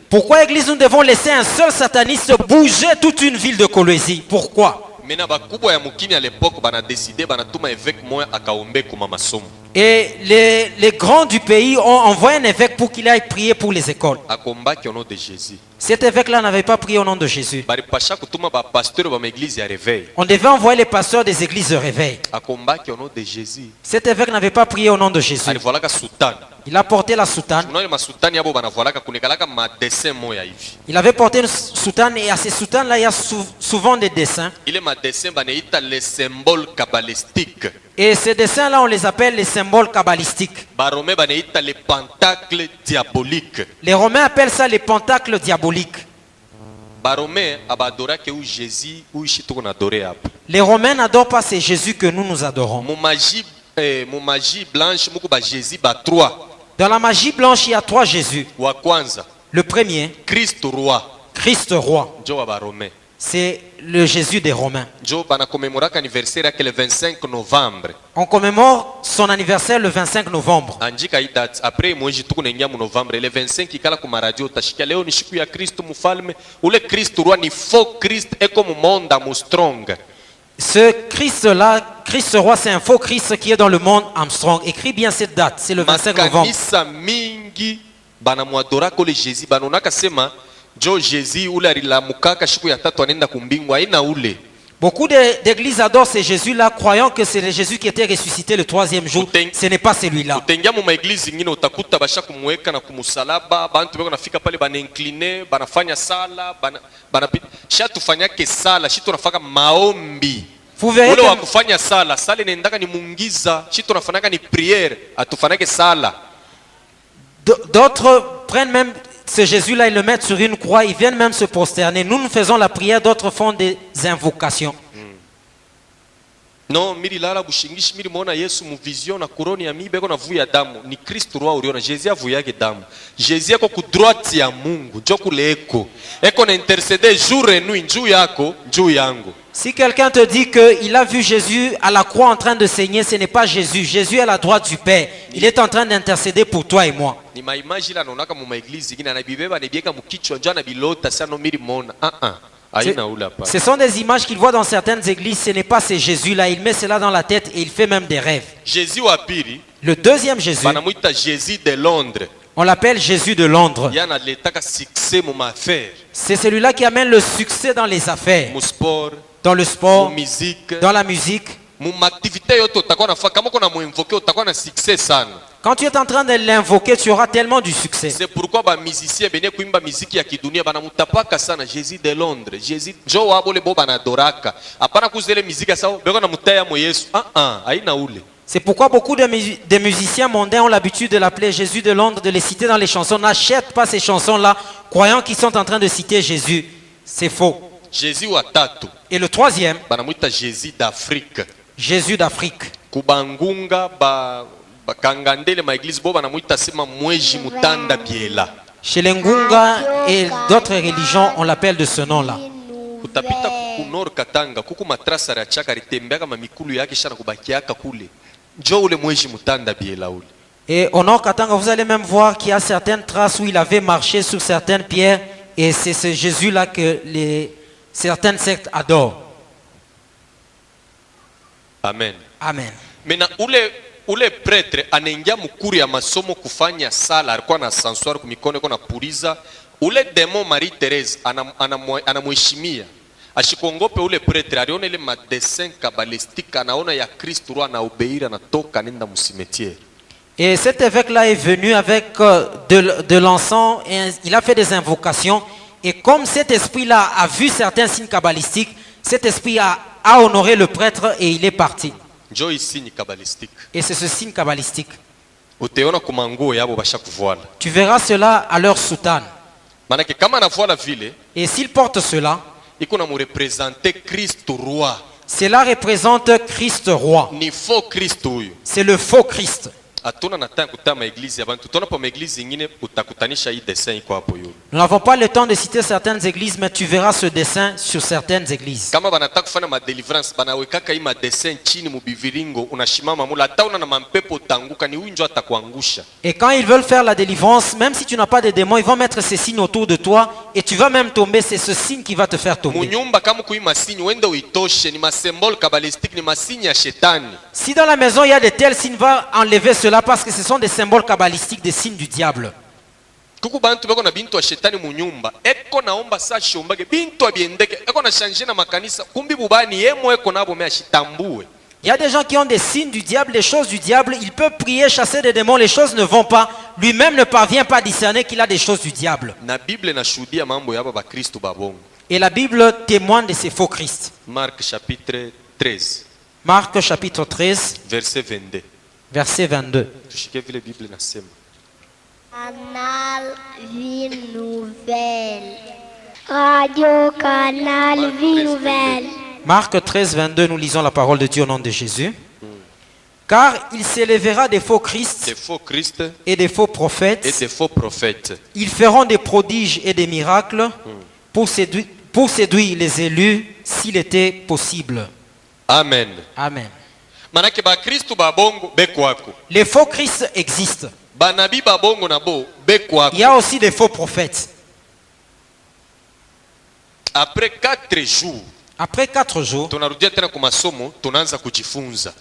Pourquoi église nous devons laisser un seul sataniste bouger toute une ville de Kolwezi? Pourquoi? Et les grands du pays ont envoyé un évêque pour qu'il aille prier pour les écoles. Cet évêque-là n'avait pas prié au nom de Jésus. On devait envoyer les pasteurs des églises de réveil. Cet évêque n'avait pas prié au nom de Jésus. Il a porté la soutane. Il avait porté une soutane et à ces soutanes-là, il y a souvent des dessins. Et ces dessins-là, on les appelle les symboles kabbalistiques. Les Romains appellent ça les pentacles diaboliques. Les Romains n'adorent pas ces Jésus que nous adorons. Dans la magie blanche, il y a 3 Jésus. Le premier, Christ roi. Christ roi. C'est le Jésus des Romains. On commémore son anniversaire le 25 novembre. Ce Christ-là, Christ roi, c'est un faux Christ qui est dans le monde Armstrong. Écris bien cette date, c'est le 25 novembre. Beaucoup d'églises adorent ces Jésus-là, croyant que c'est le Jésus qui était ressuscité le 3e jour. Ce n'est pas celui-là. Vous verrez d'autres prennent même ce Jésus-là, ils le mettent sur une croix, ils viennent même se prosterner. Nous faisons la prière, d'autres font des invocations. No, miri lala bushingishi miri mona Yesu mu vision na kuroni ya mibe ko na vuya damu. Ni Kristo roi uliona Jésus avuyake damu. Jésus yako ku droite ya Mungu, njo kule eko. Eko na interceder jour et nuit njuu yako, njuu yangu. Si quelqu'un te dit qu'il a vu Jésus à la croix en train de saigner, ce n'est pas Jésus. Jésus est à la droite du Père. Il est en train d'intercéder pour toi et moi. Ni maimage la nonaka mu maeglise ngine na bibeba ne bieka mu kichwa njana na bilota sana miri mona. Ce sont des images qu'il voit dans certaines églises. Ce n'est pas ce Jésus-là. Il met cela dans la tête et il fait même des rêves. Jésus wa pili. Le deuxième Jésus. Banamuita Jésus de Londres. On l'appelle Jésus de Londres. C'est celui-là qui amène le succès dans les affaires, dans le sport, dans la musique. Quand tu es en train de l'invoquer, tu auras tellement du succès. C'est pourquoi les musiciens viennent kuimba muziki ya kidunia banamutapaka sana Jésus de Londres. Jésus jo wabole bo banadoraka. Apana kuzele muziki sawa beko na mutaya mo Yesu. Haina ule. C'est pourquoi beaucoup de musiciens mondains ont l'habitude de l'appeler Jésus de Londres, de les citer dans les chansons. N'achète pas ces chansons-là, croyant qu'ils sont en train de citer Jésus. C'est faux. Jésus wa tatu. Et le troisième, banamuita Jésus d'Afrique. Jésus d'Afrique. Kubangunga bakangandele ma église bo banamuita sema mweji mutanda biela. Chez les Ngunga et d'autres religions, on l'appelle de ce nom-là. Utapita kunor Katanga kuku matrasa ya chaka ritembea kama mikulu yake shana kubakiaka kule. Njoo ule mweji mutanda biela ule. Et au nord Katanga, vous allez même voir qu'il y a certaines traces où il avait marché sur certaines pierres. Et c'est ce Jésus-là que certaines sectes adorent. Amen. Amen. Maintenant, ule prêtre anaingia mukuri ya masomo kufanya sala, alikuwa na sansuari kumikono kuna puriza. Ule demo Marie Thérèse anamheshimia. Ashikongope ule prêtre aliona ile madessin kabbalistique anaona ya Kristo roi na obéir anatoka nenda musimetiere. Et cet évêque-là est venu avec de l'encens et il a fait des invocations. Et comme cet esprit-là a vu certains signes kabbalistiques, cet esprit a honoré le prêtre et il est parti. Et c'est ce signe kabbalistique. Tu verras cela à leur soutane. Et s'ils portent cela, cela représente Christ roi. C'est le faux Christ. Nous n'avons pas le temps de citer certaines églises, mais tu verras ce dessin sur certaines églises. Et quand ils veulent faire la délivrance, même si tu n'as pas de démons, ils vont mettre ces signes autour de toi et tu vas même tomber. C'est ce signe qui va te faire tomber. Si dans la maison il y a de tels signes, va enlever cela parce que ce sont des symboles kabbalistiques, des signes du diable. Il y a des gens qui ont des signes du diable, des choses du diable. Ils peuvent prier, chasser des démons, les choses ne vont pas. Lui-même ne parvient pas à discerner qu'il a des choses du diable. Et la Bible témoigne de ces faux Christ. Marc chapitre 13. Marc chapitre 13. Verset 22. Verset 22. Canal Vie Nouvelle. Radio Canal Vie Nouvelle. Marc 13, 22, nous lisons la parole de Dieu au nom de Jésus. Car il s'élèvera des faux Christ et des faux prophètes. Ils feront des prodiges et des miracles pour séduire les élus s'il était possible. Amen. Amen. Les faux Christ existent. Il y a aussi des faux prophètes. Après 4 jours,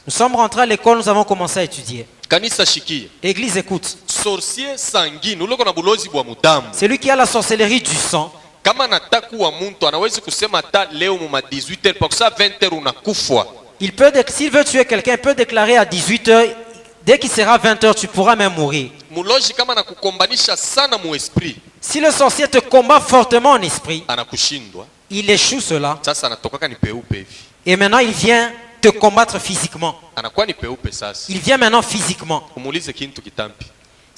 nous sommes rentrés à l'école, nous avons commencé à étudier. Église, écoute. Celui qui a la sorcellerie du sang, il peut, s'il veut tuer quelqu'un, il peut déclarer à 18h, dès qu'il sera 20h, tu pourras même mourir. Si le sorcier te combat fortement en esprit, il échoue cela. Et maintenant, il vient te combattre physiquement. Il vient maintenant physiquement.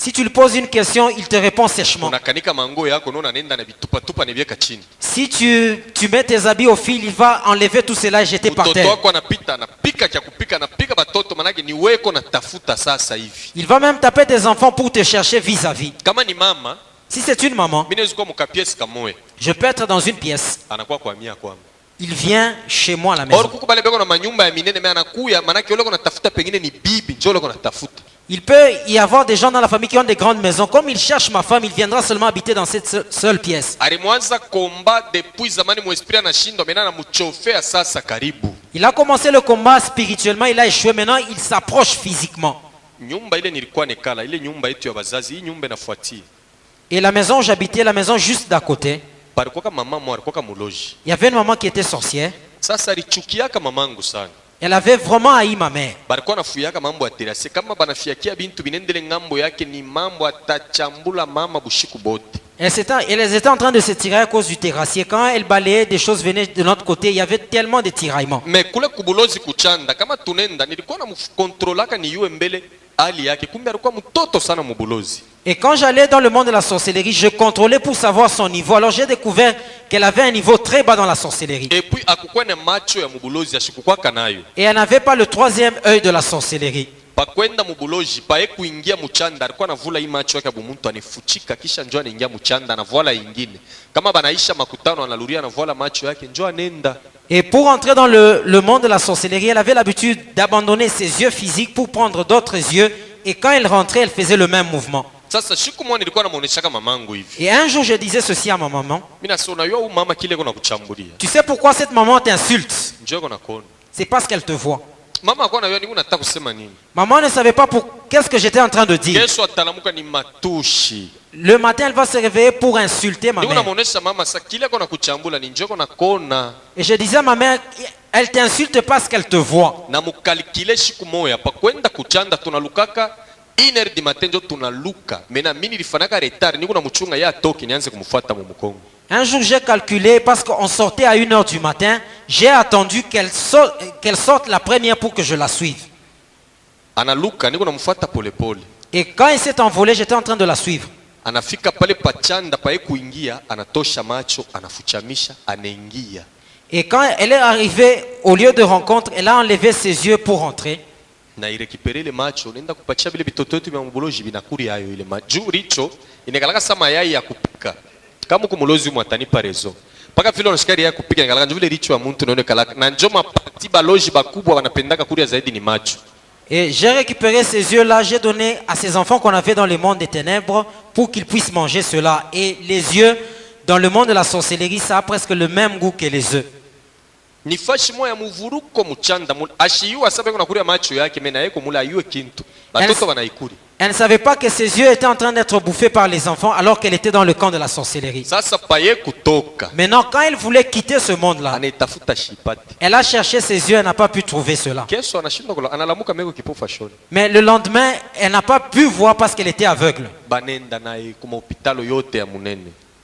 Si tu lui poses une question, il te répond sèchement. Si tu mets tes habits au fil, il va enlever tout cela et jeter par terre. Il va même taper tes enfants pour te chercher vis-à-vis. Si c'est une maman, je peux être dans une pièce. Il vient chez moi à la maison. Il peut y avoir des gens dans la famille qui ont des grandes maisons. Comme il cherche ma femme, il viendra seulement habiter dans cette seule pièce. Il a commencé le combat spirituellement, il a échoué. Maintenant, il s'approche physiquement. Et la maison où j'habitais, la maison juste d'à côté, il y avait une maman qui était sorcière. Elle avait vraiment haï ma mère. Elles étaient en train de se tirer à cause du terrassier. Quand elle balayait, des choses venaient de notre côté. Il y avait tellement de tiraillements. Et quand j'allais dans le monde de la sorcellerie, je contrôlais pour savoir son niveau. Alors j'ai découvert qu'elle avait un niveau très bas dans la sorcellerie. Et elle n'avait pas le troisième œil de la sorcellerie. Et pour entrer dans le monde de la sorcellerie, elle avait l'habitude d'abandonner ses yeux physiques pour prendre d'autres yeux. Et quand elle rentrait, elle faisait le même mouvement. Et un jour, je disais ceci à ma maman. Tu sais pourquoi cette maman t'insulte? C'est parce qu'elle te voit. Maman ne savait pas qu'est-ce que j'étais en train de dire. Le matin, elle va se réveiller pour insulter ma mère. Et je disais à ma mère, elle t'insulte parce qu'elle te voit. Un jour j'ai calculé parce qu'on sortait à 1h du matin. J'ai attendu qu'elle sorte la première pour que je la suive. Et quand elle s'est envolée, j'étais en train de la suivre. Et quand elle est arrivée au lieu de rencontre, elle a enlevé ses yeux pour entrer. Et j'ai récupéré ces yeux-là, j'ai donné à ces enfants qu'on avait dans le monde des ténèbres pour qu'ils puissent manger cela. Et les yeux, dans le monde de la sorcellerie, ça a presque le même goût que les œufs. Elle ne savait pas que ses yeux étaient en train d'être bouffés par les enfants alors qu'elle était dans le camp de la sorcellerie. Maintenant, quand elle voulait quitter ce monde-là, elle a cherché ses yeux, elle n'a pas pu trouver cela. Mais le lendemain, elle n'a pas pu voir parce qu'elle était aveugle.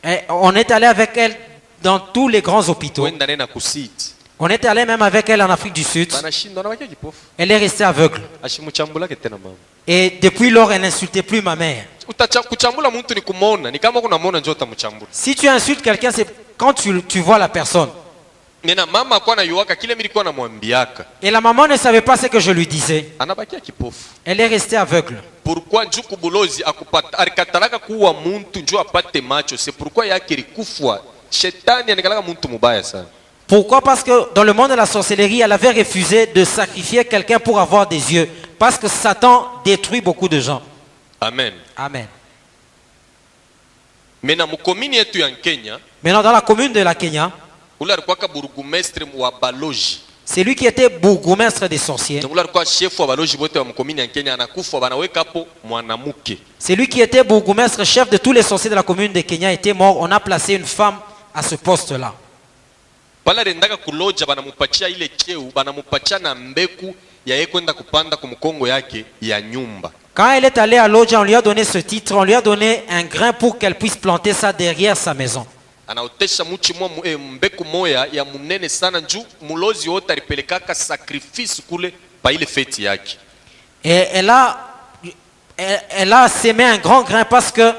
Et on est allé avec elle dans tous les grands hôpitaux. On est allé même avec elle en Afrique du Sud. Elle est restée aveugle. Et depuis lors, elle n'insultait plus ma mère. Si tu insultes quelqu'un, c'est quand tu vois la personne. Et la maman ne savait pas ce que je lui disais. Elle est restée aveugle. Pourquoi Pourquoi? Parce que dans le monde de la sorcellerie, elle avait refusé de sacrifier quelqu'un pour avoir des yeux. Parce que Satan détruit beaucoup de gens. Amen. Amen. Maintenant, dans la commune de la Kenya, c'est lui qui était bourgmestre des sorciers. C'est lui qui était bourgmestre, chef de tous les sorciers de la commune de Kenya, était mort. On a placé une femme à ce poste-là. Quand elle est allée à Lodja, on lui a donné ce titre, on lui a donné un grain pour qu'elle puisse planter ça derrière sa maison. Et elle a elle a semé un grand grain parce que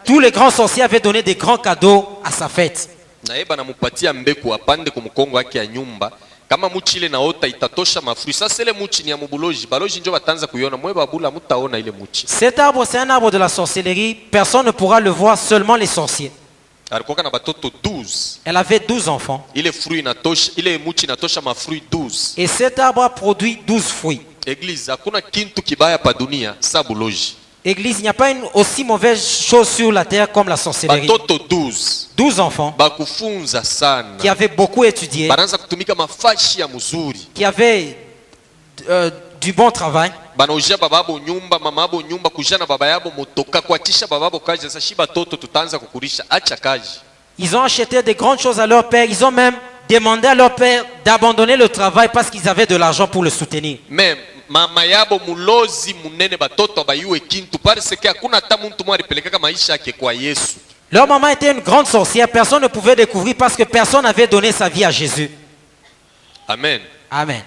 tous les grands sorciers avaient donné des grands cadeaux à sa fête. Kama muchi ile naota itatosha mafruit. Sasa ile muchi ni ya mubuloji. Baloji ndio batanza kuiona. Mwe babula mutaona ile muchi. Cet arbre, c'est un arbre de la sorcellerie. Personne ne pourra le voir, seulement les sorciers. Alikuwa na batoto 12. Elle avait 12 enfants. Ile fruit inatosha, ile muchi inatosha mafruit 12. Et cet arbre a produit 12 fruits. Église, hakuna kintu kibaya pa dunia sa buloji. Église, il n'y a pas une aussi mauvaise chose sur la terre comme la sorcellerie. Batoto 12. 12 enfants bakufunza sana. Qui avaient beaucoup étudié, Banaanza kutumika mafashi ya mzuri. Qui avaient du bon travail. Banaujia bababo nyumba, mamabo nyumba, kujana baba yabo motoka, kuachisha bababo kaji. Sasa shiba toto tutaanza kukurisha, acha kaji. Ils ont acheté des grandes choses à leur père. Ils ont même demandé à leur père d'abandonner le travail parce qu'ils avaient de l'argent pour le soutenir. Même mama yabo mulozi munene batoto bayue kintu parce que hakuna hata mtu mmoja alipeleka maisha yake kwa Yesu. Leur maman était une grande sorcière. Personne ne pouvait découvrir parce que personne n'avait donné sa vie à Jésus. Amen. Amen.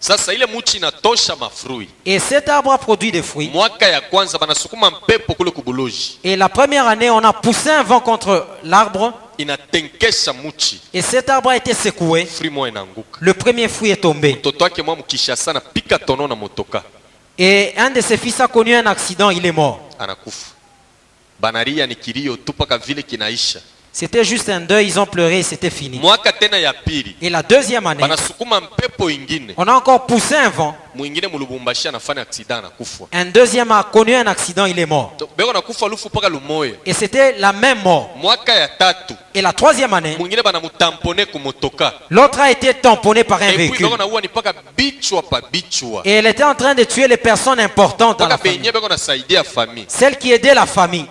Sasa ile muchi inatosha mafrui. Et cet arbre a produit des fruits. Mwaka ya kwanza banasukuma mpepo kule kubuloji. Et la première année, on a poussé un vent contre l'arbre. Inatenkesha muchi. Et cet arbre a été secoué. Fruit moja inaanguka. Le premier fruit est tombé. Mtoto wake mwa mkisha sana pika tono na motoka. Et un de ses fils a connu un accident, il est mort. Anakufa. Banaria ni kilio tu paka vile kinaisha. C'était juste un deuil, ils ont pleuré et c'était fini. Mwaka tena ya pili. Et la deuxième année, banasukuma mpepo ingine. On a encore poussé un vent. Mwingine mulubumbashi anafanya accident anakufa. Un deuxième a connu un accident, il est mort. Beko nakufa lufu paka lumoya. Et c'était la même mort. Mwaka ya tatu. Et la troisième année, mwingine banamutamponer kumotoka. L'autre a été tamponné par un véhicule. Et elle était en train de tuer les personnes importantes dans la famille. Celles qui aidaient la famille.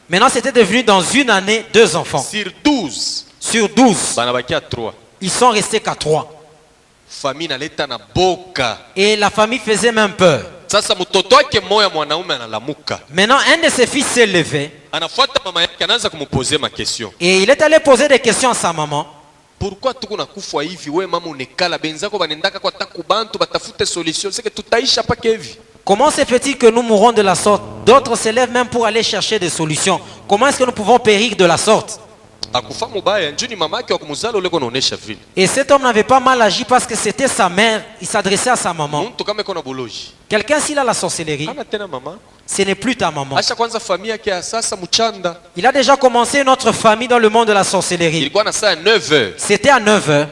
Maintenant, c'était devenu dans une année 2 enfants. Sur 12, ils sont restés qu'à 3. Et la famille faisait même peur. Maintenant, un de ses fils s'est levé. Et il est allé poser des questions à sa maman. Pourquoi tu kunakufa hivi wewe mama unekala benzako banendaka kwa takubantu batafute solution c'est que tutaisha pa kevi. Comment se fait-il que nous mourons de la sorte? D'autres se lèvent même pour aller chercher des solutions. Comment est-ce que nous pouvons périr de la sorte? Et cet homme n'avait pas mal agi parce que c'était sa mère. Il s'adressait à sa maman. Quelqu'un s'il a la sorcellerie, ce n'est plus ta maman. Il a déjà commencé une autre famille dans le monde de la sorcellerie. C'était à 9 heures.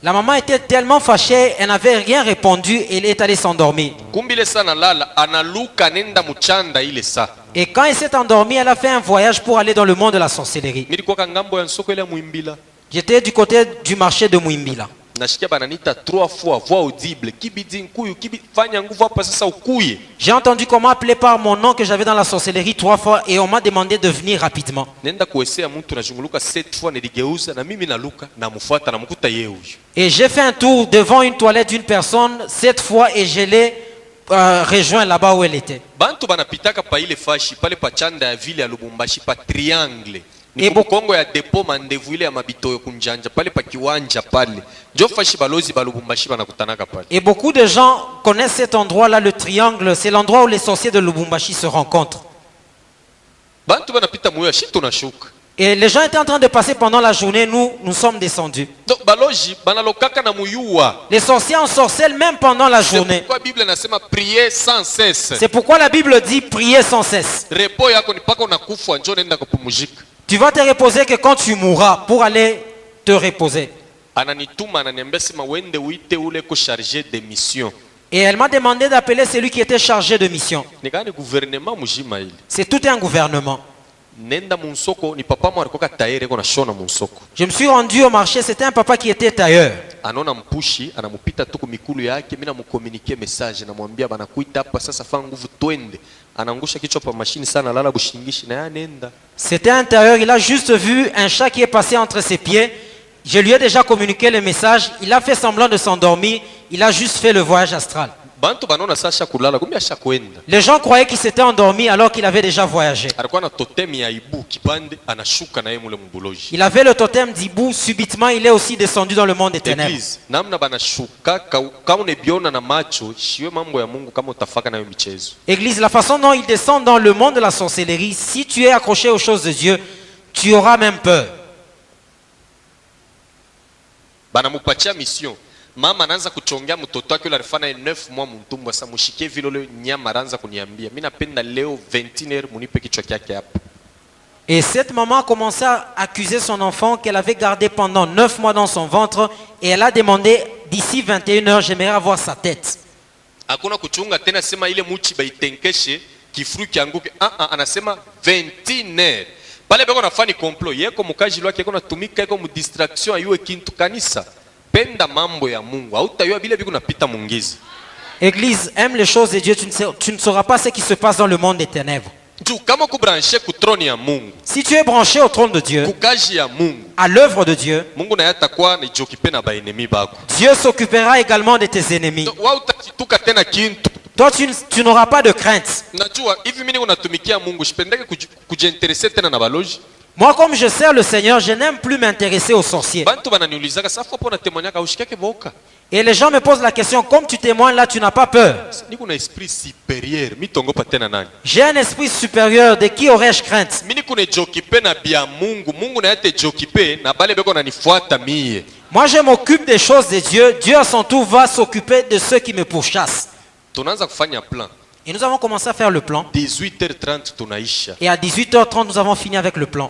La maman était tellement fâchée, elle n'avait rien répondu et elle est allée s'endormir. Et quand elle s'est endormie, elle a fait un voyage pour aller dans le monde de la sorcellerie. J'étais du côté du marché de Mwimbila. J'ai entendu comment appeler par mon nom que j'avais dans la sorcellerie 3 fois et on m'a demandé de venir rapidement. Et j'ai fait un tour devant une toilette d'une personne 7 fois et je l'ai rejoint là-bas où elle était. Et beaucoup de gens connaissent cet endroit-là, le triangle. C'est l'endroit où les sorciers de Lubumbashi se rencontrent. Et les gens étaient en train de passer pendant la journée, nous sommes descendus. Les sorciers ensorcellent même pendant la journée. C'est pourquoi la Bible dit prier sans cesse. Tu vas te reposer que quand tu mourras pour aller te reposer. Et elle m'a demandé d'appeler celui qui était chargé de mission. C'est tout un gouvernement. Je me suis rendu au marché, c'était un papa qui était tailleur. C'était un tailleur, il a juste vu un chat qui est passé entre ses pieds. Je lui ai déjà communiqué le message, il a fait semblant de s'endormir, il a juste fait le voyage astral. Les gens croyaient qu'il s'était endormi alors qu'il avait déjà voyagé. Il avait le totem d'hibou, subitement il est aussi descendu dans le monde des ténèbres. Église, la façon dont il descend dans le monde de la sorcellerie, si tu es accroché aux choses de Dieu, tu auras même peur. Mama anaanza kuchongea mtoto wake yule alifanya 9 mois mtumbo, sasa mshikie vile yule nyama anaanza kuniambia mimi napenda leo 21h munipe kichwa chake hapo. Et cette maman a commencé à accuser son enfant qu'elle avait gardé pendant 9 mois dans son ventre et elle a demandé d'ici 21h j'aimerais avoir sa tête. Hakuna kuchunga tena, sema ile muchi baitenkeshe kifuru kianguke, anasema 21h. Pale beko nafani complot yeko mukaji lwake yeko natumika yeko mu distraction ayue kintu kanisa. Église, aime les choses de Dieu, tu ne sauras pas ce qui se passe dans le monde des ténèbres. Si tu es branché au trône de Dieu, à l'œuvre de Dieu, Dieu s'occupera également de tes ennemis. Toi, tu n'auras pas de crainte. Moi, comme je sers le Seigneur, je n'aime plus m'intéresser aux sorciers. Et les gens me posent la question, comme tu témoignes là, tu n'as pas peur. J'ai un esprit supérieur, de qui aurais-je crainte? Moi, je m'occupe des choses de Dieu. Dieu à son tour va s'occuper de ceux qui me pourchassent. Et nous avons commencé à faire le plan. 18h30 Et à 18h30, nous avons fini avec le plan.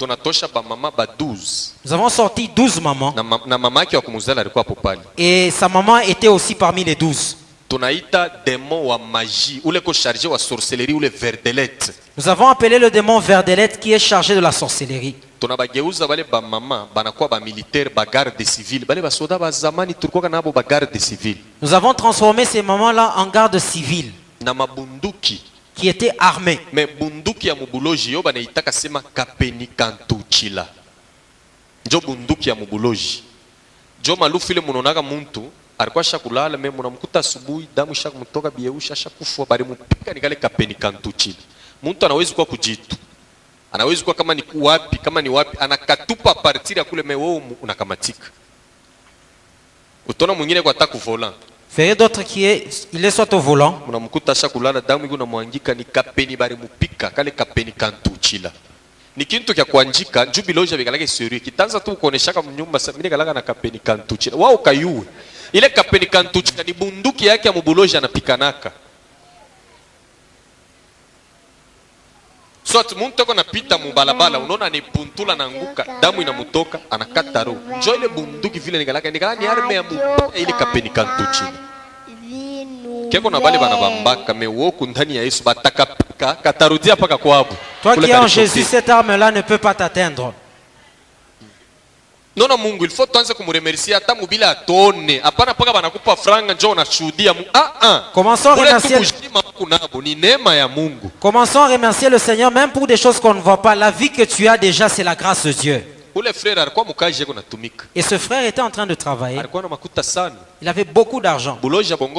Nous avons sorti 12 mamans. Et sa maman était aussi parmi les 12. Nous avons appelé le démon Verdelette qui est chargé de la sorcellerie. Nous avons transformé ces mamans-là en gardes civils qui étaient armés. Mais bunduki ya mubuloji yo banaitaka sema kapeni kantuchila. Jo bunduki ya mubuloji. Jo malufu ile munonaka muntu alikuwa shakulala mimi mnamkuta asubuhi damu shakumtoka bieusha shakufa bali mupika nikale kapeni kantuchila. Muntu anaweza kuwa kujitu. Anaweza kuwa kama ni wapi anakatupa partiri ya kule mewo unakamatika. Utona mwingine kwa taku volant. Ferez d'autres qui est, il est soit au volant. Unamkuta shakulala damu iko namwangika ni kapeni bari mupika kale kapeni kantuchila. Ni kintu kya kuanjika jubiloja bikalake seri kitanza tu kuoneshaka mnyumba mimi kalaka na kapeni kantuchila. Wao kayue. Ile kapeni kantuchila ni bunduki yake ya mubuloja anapikanaka. So muntu ako napita mubalabala unaona ni puntula na nguka damu inamutoka anakata roho. Njoo ile bunduki vile nikala ni arme ya mupika ile kapeni kantuchila. Keko na bale banabambaka mewoku ndani ya Yesu batakapika katarudia paka kwabo. Toi qui es en Jésus, cette arme-là ne peut pas t'atteindre. Nona Mungu, il faut tuanze kumuremercia hata mubila atone. Hapana paka banakupa franga njoo unashuhudia. Commençons à remercier. Ni neema ya Mungu. Commençons à remercier le Seigneur même pour des choses qu'on ne voit pas. La vie que tu as déjà, c'est la grâce de Dieu. Et ce frère était en train de travailler. Il avait beaucoup d'argent.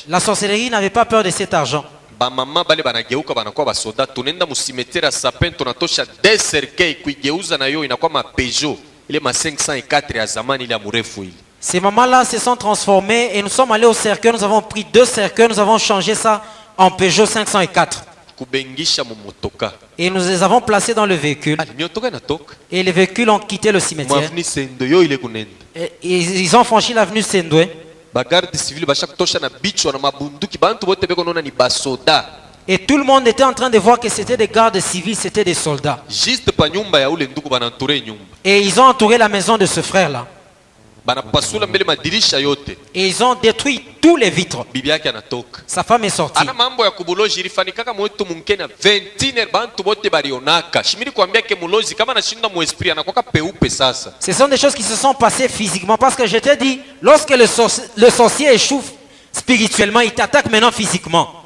La sorcellerie n'avait pas peur de cet argent. Bamama bale banageuka banakuwa basoda tunaenda musimetiere sapin tunatosha deserkei kuigeuza na yo inakuwa mapejo ile ma 504 ya zamani ile murefu ile. Ces mamans-là se sont transformées et nous sommes allés au cercueil, nous avons pris 2 cercueils, nous avons changé ça en Peugeot 504. Et nous les avons placés dans le véhicule. Et les véhicules ont quitté le cimetière. Et ils ont franchi l'avenue Sendwe. Et tout le monde était en train de voir que c'était des gardes civils, c'était des soldats. Et ils ont entouré la maison de ce frère-là. Et ils ont détruit tous les vitres. Sa femme est sortie. Ce sont des choses qui se sont passées physiquement. Parce que je t'ai dit, lorsque le sorcier échoue spirituellement, il t'attaque maintenant physiquement.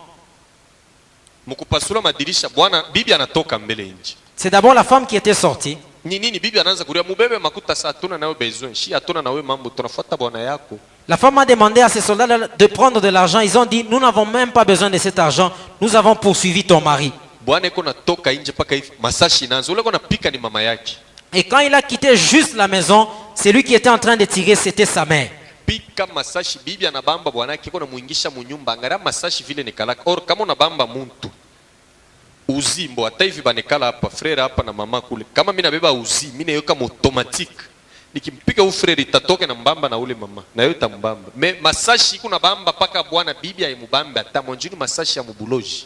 C'est d'abord la femme qui était sortie. La femme a demandé à ses soldats de prendre de l'argent. Ils ont dit, nous n'avons même pas besoin de cet argent. Nous avons poursuivi ton mari. Et quand il a quitté juste la maison, celui qui était en train de tirer, c'était sa mère. Uzimbo hata hivi banekala hapa frère hapa na mama kule kama mimi nabeba uzi mimi nayo kama automatique nikimpiga u frère itatoke na mbamba na ule mama na yote mbamba me masashi kuna bamba paka bwana bibi aimubamba hata monjini masashi ya mubuloji.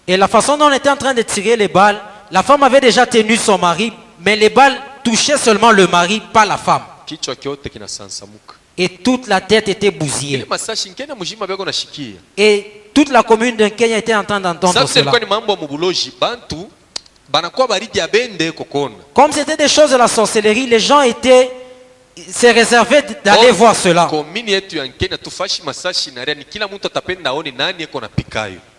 Et la façon dont on était en train de tirer les balles, la femme avait déjà tenu son mari, mais les balles touchaient seulement le mari, pas la femme. Kichwa kyote kinasansamuka. Et toute la tête était bousillée. Et toute la commune de Kenya était en train d'entendre cela. Comme c'était des choses de la sorcellerie, les gens se réservaient d'aller voir cela.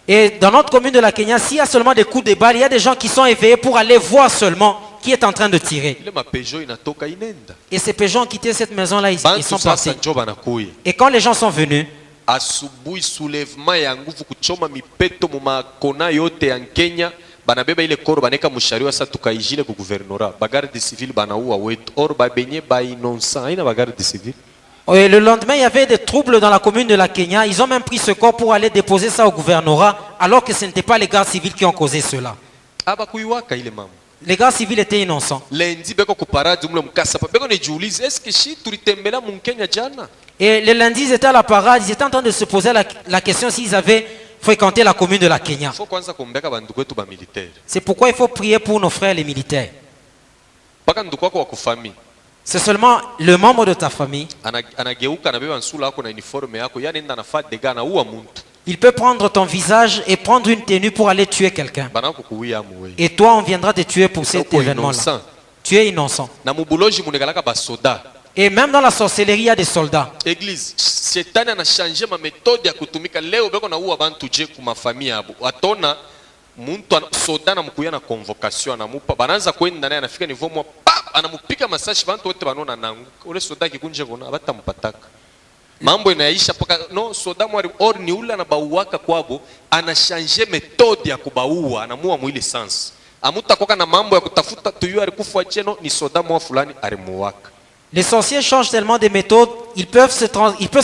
Et dans notre commune de la Kenya, s'il y a seulement des coups de balle, il y a des gens qui sont éveillés pour aller voir seulement qui est en train de tirer. Et ces Peugeot ont quitté cette maison-là, ils sont partis. Et quand les gens sont venus, asubuhi soulèvement ya nguvu kuchoma mipeto mu makona yote ya Kenya banabeba ile koro baneka mushariwa sasa tukaijile ku gouvernorat bagarde civil banaua wetu or babenye ba innocent haina bagarde civil. Et le lendemain, il y avait des troubles dans la commune de la Kenya. Ils ont même pris ce corps pour aller déposer ça au gouvernorat, alors que ce n'était pas les gardes civils qui ont causé cela. Les gardes civils étaient innocents. Et le lundi, ils étaient à la parade, ils étaient en train de se poser la question s'ils avaient fréquenté la commune de la Kenya. C'est pourquoi il faut prier pour nos frères les militaires. C'est seulement le membre de ta famille. Il peut prendre ton visage et prendre une tenue pour aller tuer quelqu'un. Et toi, on viendra te tuer pour cet événement-là. Tu es innocent. Et même dans la sorcellerie, il y a des soldats. Église, Satan a changé ma méthode ya kutumika leo beko na uwa bantu je kuma famille yabo. Atona muntu soda na mkuya na convocation anamupa bananza kwenda naye anafika niveau mwa anamupika masashi bantu wote banona nangu. Ule soda kikunje kona batampataka. Mambo inaisha paka no soda mwari or ni ule anabauaka kwabo ana changer méthode ya kubaua anamua mwile sans. Amuta koka na mambo ya kutafuta tuyu alikufa cheno ni soda mwa fulani alimuwaka. Les sorciers changent tellement de méthodes, ils peuvent se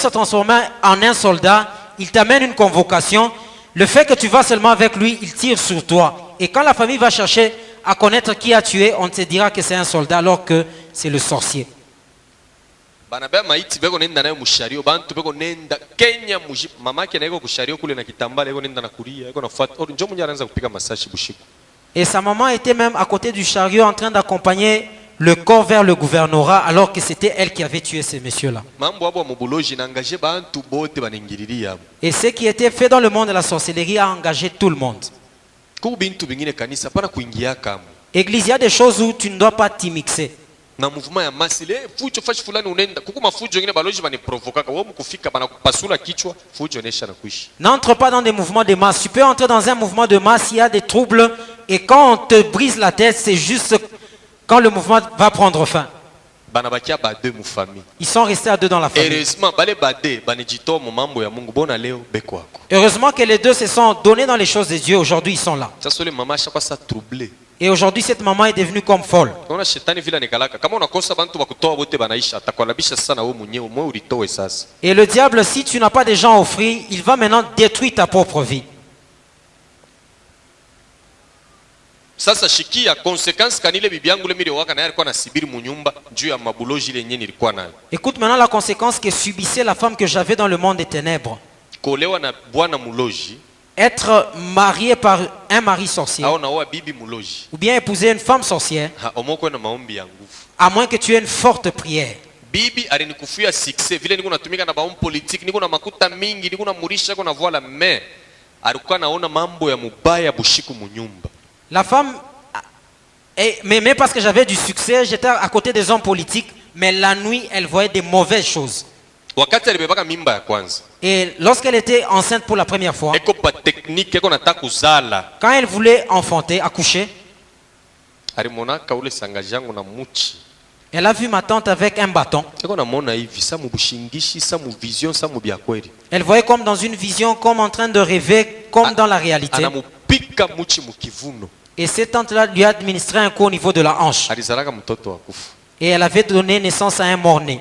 transformer en un soldat, ils t'amènent une convocation. Le fait que tu vas seulement avec lui, il tire sur toi. Et quand la famille va chercher à connaître qui a tué, on te dira que c'est un soldat alors que c'est le sorcier. Et sa maman était même à côté du chariot en train d'accompagner le corps vers le gouvernorat alors que c'était elle qui avait tué ces messieurs-là. Et ce qui était fait dans le monde de la sorcellerie a engagé tout le monde. Église, il y a des choses où tu ne dois pas t'y mixer. N'entre pas dans des mouvements de masse. Tu peux entrer dans un mouvement de masse, il y a des troubles et quand on te brise la tête, c'est juste quand le mouvement va prendre fin. Ils sont restés à deux dans la famille. Heureusement que les deux se sont donnés dans les choses de Dieu. Aujourd'hui, ils sont là. Et aujourd'hui, cette maman est devenue comme folle. Et le diable, si tu n'as pas de gens à offrir, il va maintenant détruire ta propre vie. Sasa shikia conséquence kanile bibi yangu le miliwaka na alikuwa nasibiri munyumba juu ya mabuloji ile yenyewe nilikuwa nayo. Écoute maintenant la conséquence que subissait la femme que j'avais dans le monde des ténèbres. Kolewa na bwana muloji. Être marié par un mari sorcier. Au na wa bibi muloji. Ou bien épouser une femme sorcière. Omoko na maombi ya nguvu. À moins que tu aies une forte prière. Bibi alinikufia succès vile niko natumika na baom politique niko na makuta mingi niko na murisha niko na voila mais alikuwa naona mambo ya mubaya bushiku munyumba. La femme m'aimait parce que j'avais du succès, j'étais à côté des hommes politiques, mais la nuit, elle voyait des mauvaises choses. Et lorsqu'elle était enceinte pour la première fois, quand elle voulait enfanter, accoucher, Elle a vu ma tante avec un bâton. Elle voyait comme dans une vision, comme en train de rêver, comme dans la réalité. Et cette tante-là lui a administré un coup au niveau de la hanche. Et elle avait donné naissance à un mort-né.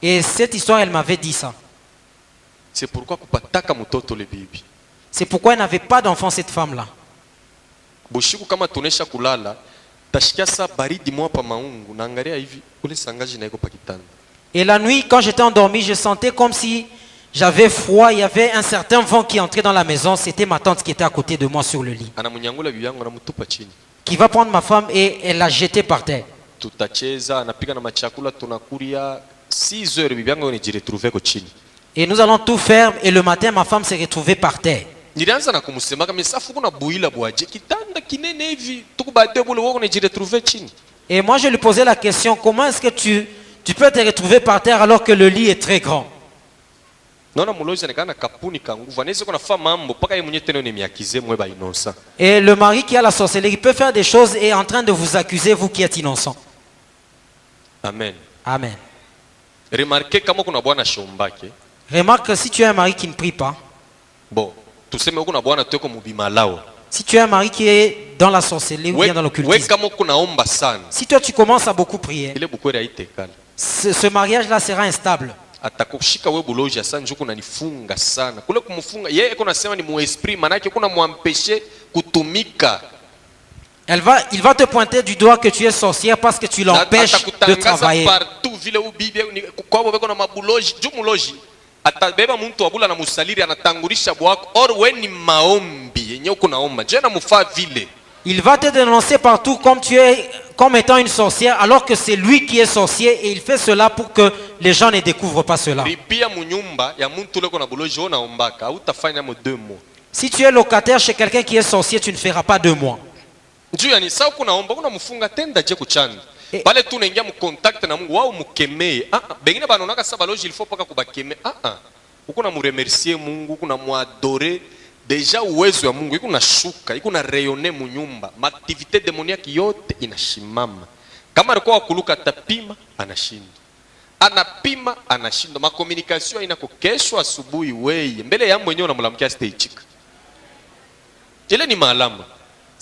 Et cette histoire, elle m'avait dit ça. C'est pourquoi elle n'avait pas d'enfant, cette femme-là. Et la nuit, quand j'étais endormi, je sentais comme si j'avais froid. Il y avait un certain vent qui entrait dans la maison. C'était ma tante qui était à côté de moi sur le lit, qui va prendre ma femme et elle l'a jetée par terre. Et nous allons tout faire. Et le matin, ma femme s'est retrouvée par terre. Et moi je lui posais la question, comment est-ce que tu peux te retrouver par terre alors que le lit est très grand? Et le mari qui a la sorcellerie peut faire des choses et est en train de vous accuser, vous qui êtes innocent. Amen. Amen. Remarque que si tu as un mari qui ne prie pas, bon, si tu as un mari qui est dans la sorcellerie ou bien dans l'occultisme, si toi tu commences à beaucoup prier, ce mariage-là sera instable. Il va te pointer du doigt que tu es sorcière parce que tu l'empêches de travailler. Atabeba muntu wabula na musaliri anatangulisha bwako or we ni maombi yenye uko naomba je na mufaa vile. Il va te dénoncer partout comme étant une sorcière alors que c'est lui qui est sorcier et il fait cela pour que les gens ne découvrent pas cela. Si tu es locataire chez quelqu'un qui est sorcier, tu ne feras pas 2 mois. Pale tu unaingia mu contact na Mungu wao mukemee. Bengine banaonaka sasa baloji il faut paka kubakemee. Uko na muremercier Mungu, kuna muadore. Deja uwezo wa Mungu iko nashuka, iko na rayonner mu nyumba. Ma activité démoniaque yote inashimama. Kama alikuwa kuluka tapima anashinda. Anapima anashinda. Ma communication inako kesho asubuhi wewe mbele ya mwenyewe unamlamkia stage. Ile ni maalama.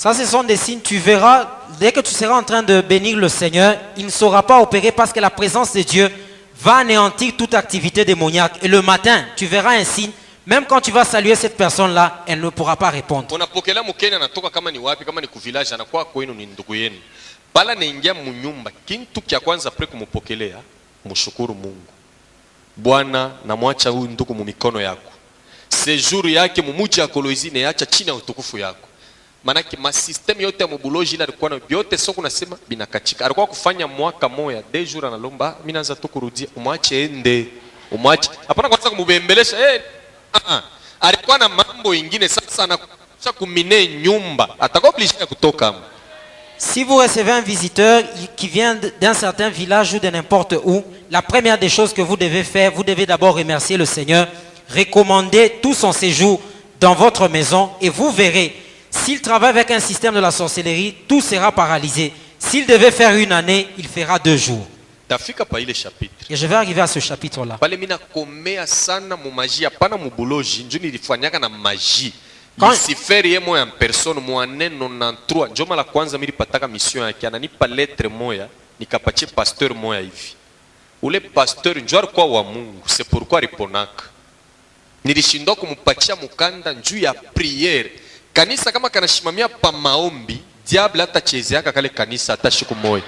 Ça, ce sont des signes, tu verras, dès que tu seras en train de bénir le Seigneur, il ne saura pas opérer parce que la présence de Dieu va anéantir toute activité démoniaque. Et le matin, tu verras un signe, même quand tu vas saluer cette personne-là, elle ne pourra pas répondre. Manake masysteme yote ya mubuloji ila alikuwa na biote soko nasema binakachika. Alikuwa kufanya mwaka moja 2 jours analomba mimi naanza tu kurudia umwache ende. Umwache. Hapana kwanza kumubembelesha alikuwa na mambo ingine sasa anakucha kumine nyumba. Atakuwa obligé kutoka. Si vous recevez un visiteur qui vient d'un certain village ou de n'importe où, la première des choses que vous devez faire, vous devez d'abord remercier le Seigneur, recommander tout son séjour dans votre maison et vous verrez. S'il travaille avec un système de la sorcellerie, tout sera paralysé. S'il devait faire 1 année, il fera 2 jours. Et je vais arriver à ce chapitre-là. Lucifer yemo ya personne mwaneno na 3 njoma la kwanza milipataka mission yake ananipa lettre moya nikapatie pasteur moya hivi. Ule pasteur njoo kwa wa Mungu, c'est pourquoi aliponaka. Nilishindwa kumpatia mukanda njuu ya prière. Kanisa kama kanashimamia pa maombi, diable atachezeaka kale kanisa hata siku moja.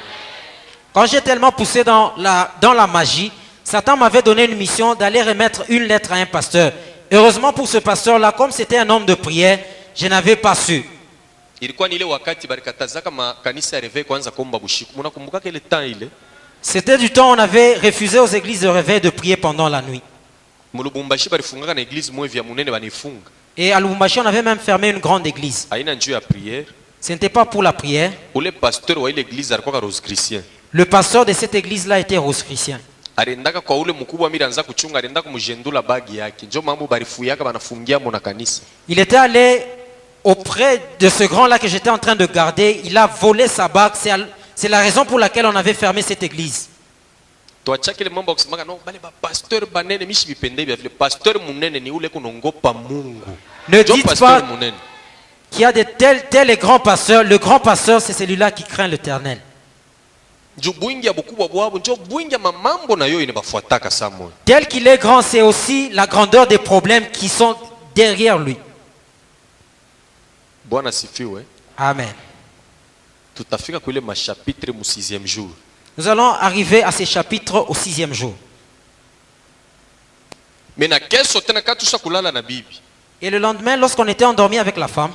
Quand j'ai tellement poussé dans la magie, Satan m'avait donné une mission d'aller remettre une lettre à un pasteur. Heureusement pour ce pasteur-là, comme c'était un homme de prière, je n'avais pas su. C'était du temps où on avait refusé aux églises de réveil de prier pendant la nuit. Et à Lubumbashi, on avait même fermé une grande église. Ce n'était pas pour la prière. Le pasteur de cette église-là était rose-chrétien. Il était allé auprès de ce grand-là que j'étais en train de garder. Il a volé sa bague. C'est la raison pour laquelle on avait fermé cette église. tuachake ile mambo ya kusemaga no bale ba pasteur banene mishi bipende vya vile pasteur munene ni ule kunongopa Mungu. Ne dites pas qu'il y a de tels et grands pasteurs. Le grand pasteur, c'est celui-là qui craint l'Éternel. Tel qu'il est grand, c'est aussi la grandeur des problèmes qui sont derrière lui. Amen. Nous allons arriver à ces chapitres au 6e jour. Et le lendemain, lorsqu'on était endormi avec la femme,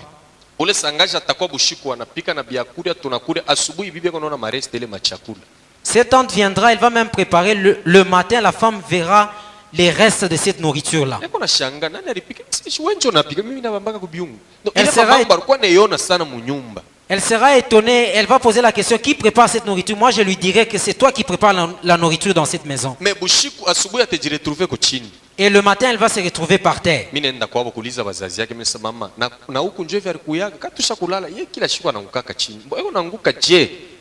cette tante viendra, elle va même préparer le matin, la femme verra les restes de cette nourriture-là. Elle sera étonnée, elle va poser la question, qui prépare cette nourriture? Moi je lui dirai que c'est toi qui prépares la nourriture dans cette maison. Et le matin elle va se retrouver par terre.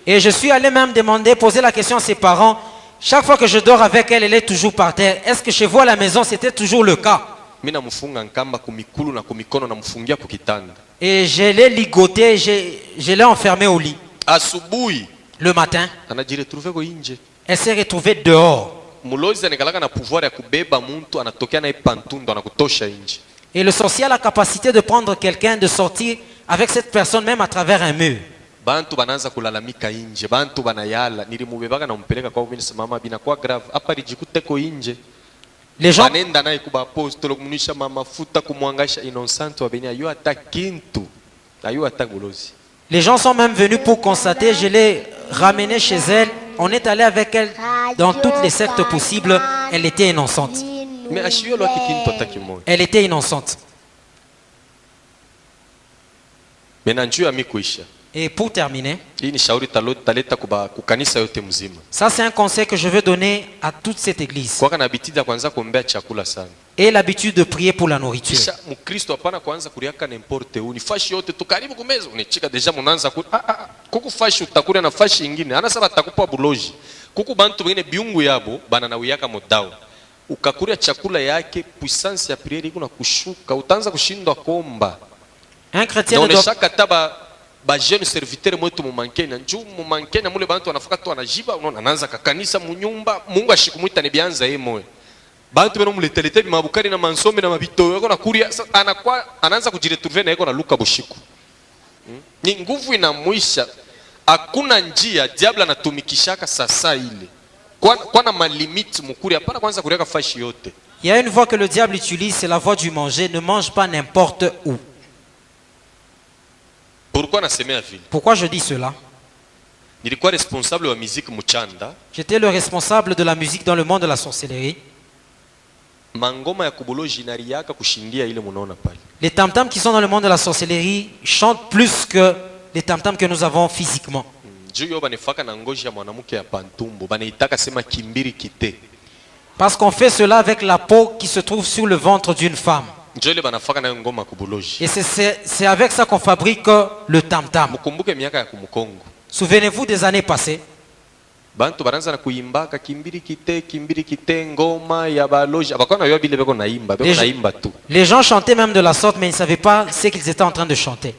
Et je suis allé même demander, poser la question à ses parents. Chaque fois que je dors avec elle, elle est toujours par terre. Est-ce que chez vous à la maison c'était toujours le cas? Et je l'ai ligoté, je l'ai enfermé au lit. Le matin, elle s'est retrouvée dehors. Et le sorcier a la capacité de prendre quelqu'un, de sortir avec cette personne même à travers un mur. Les gens sont même venus pour constater, je l'ai ramenée chez elle, on est allé avec elle dans toutes les sectes possibles, elle était innocente. Elle était innocente. Et pour terminer, ça c'est un conseil que je veux donner à toute cette église. Et l'habitude de prier pour la nourriture. Un chrétien ne doit jeune serviteur mwetu mumankenya njoo mumankenya mule bantu wanafuka tu anajiba unaona anaanza kakanisa munyumba Mungu ashikumuita ni bianza yeye moyo bantu beno muletelete bimabukari na mansombe na mabito yako na kuria anakuwa anaanza kujiretrouver na yako na luka bushiku ni nguvu inamwisha hakuna njia diabla anatumikishaka sasa ile kwa na malimite mukuri hapana kwanza kuriaka fashi yote. Il y a une voie que le diable utilise, c'est la voie du manger. Ne mange pas n'importe où. Pourquoi je dis cela? J'étais le responsable de la musique dans le monde de la sorcellerie. Les tam-tams qui sont dans le monde de la sorcellerie chantent plus que les tam-tams que nous avons physiquement. Parce qu'on fait cela avec la peau qui se trouve sur le ventre d'une femme. Et c'est avec ça qu'on fabrique le tam-tam. Souvenez-vous des années passées. Les gens chantaient même de la sorte, mais ils ne savaient pas ce qu'ils étaient en train de chanter.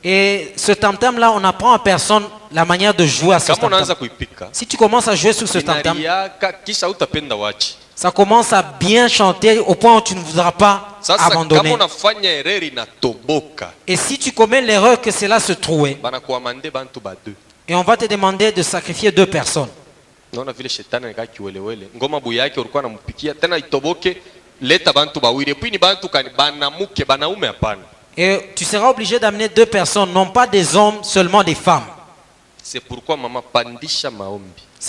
Et ce tam-tam là, on apprend à personne la manière de jouer à ce tam-tam. Si tu commences à jouer sur ce tam-tam, ça commence à bien chanter au point où tu ne voudras pas abandonner. Et si tu commets l'erreur que cela se trouve, et on va te demander de sacrifier 2 personnes. Et tu seras obligé d'amener 2 personnes, non pas des hommes, seulement des femmes. C'est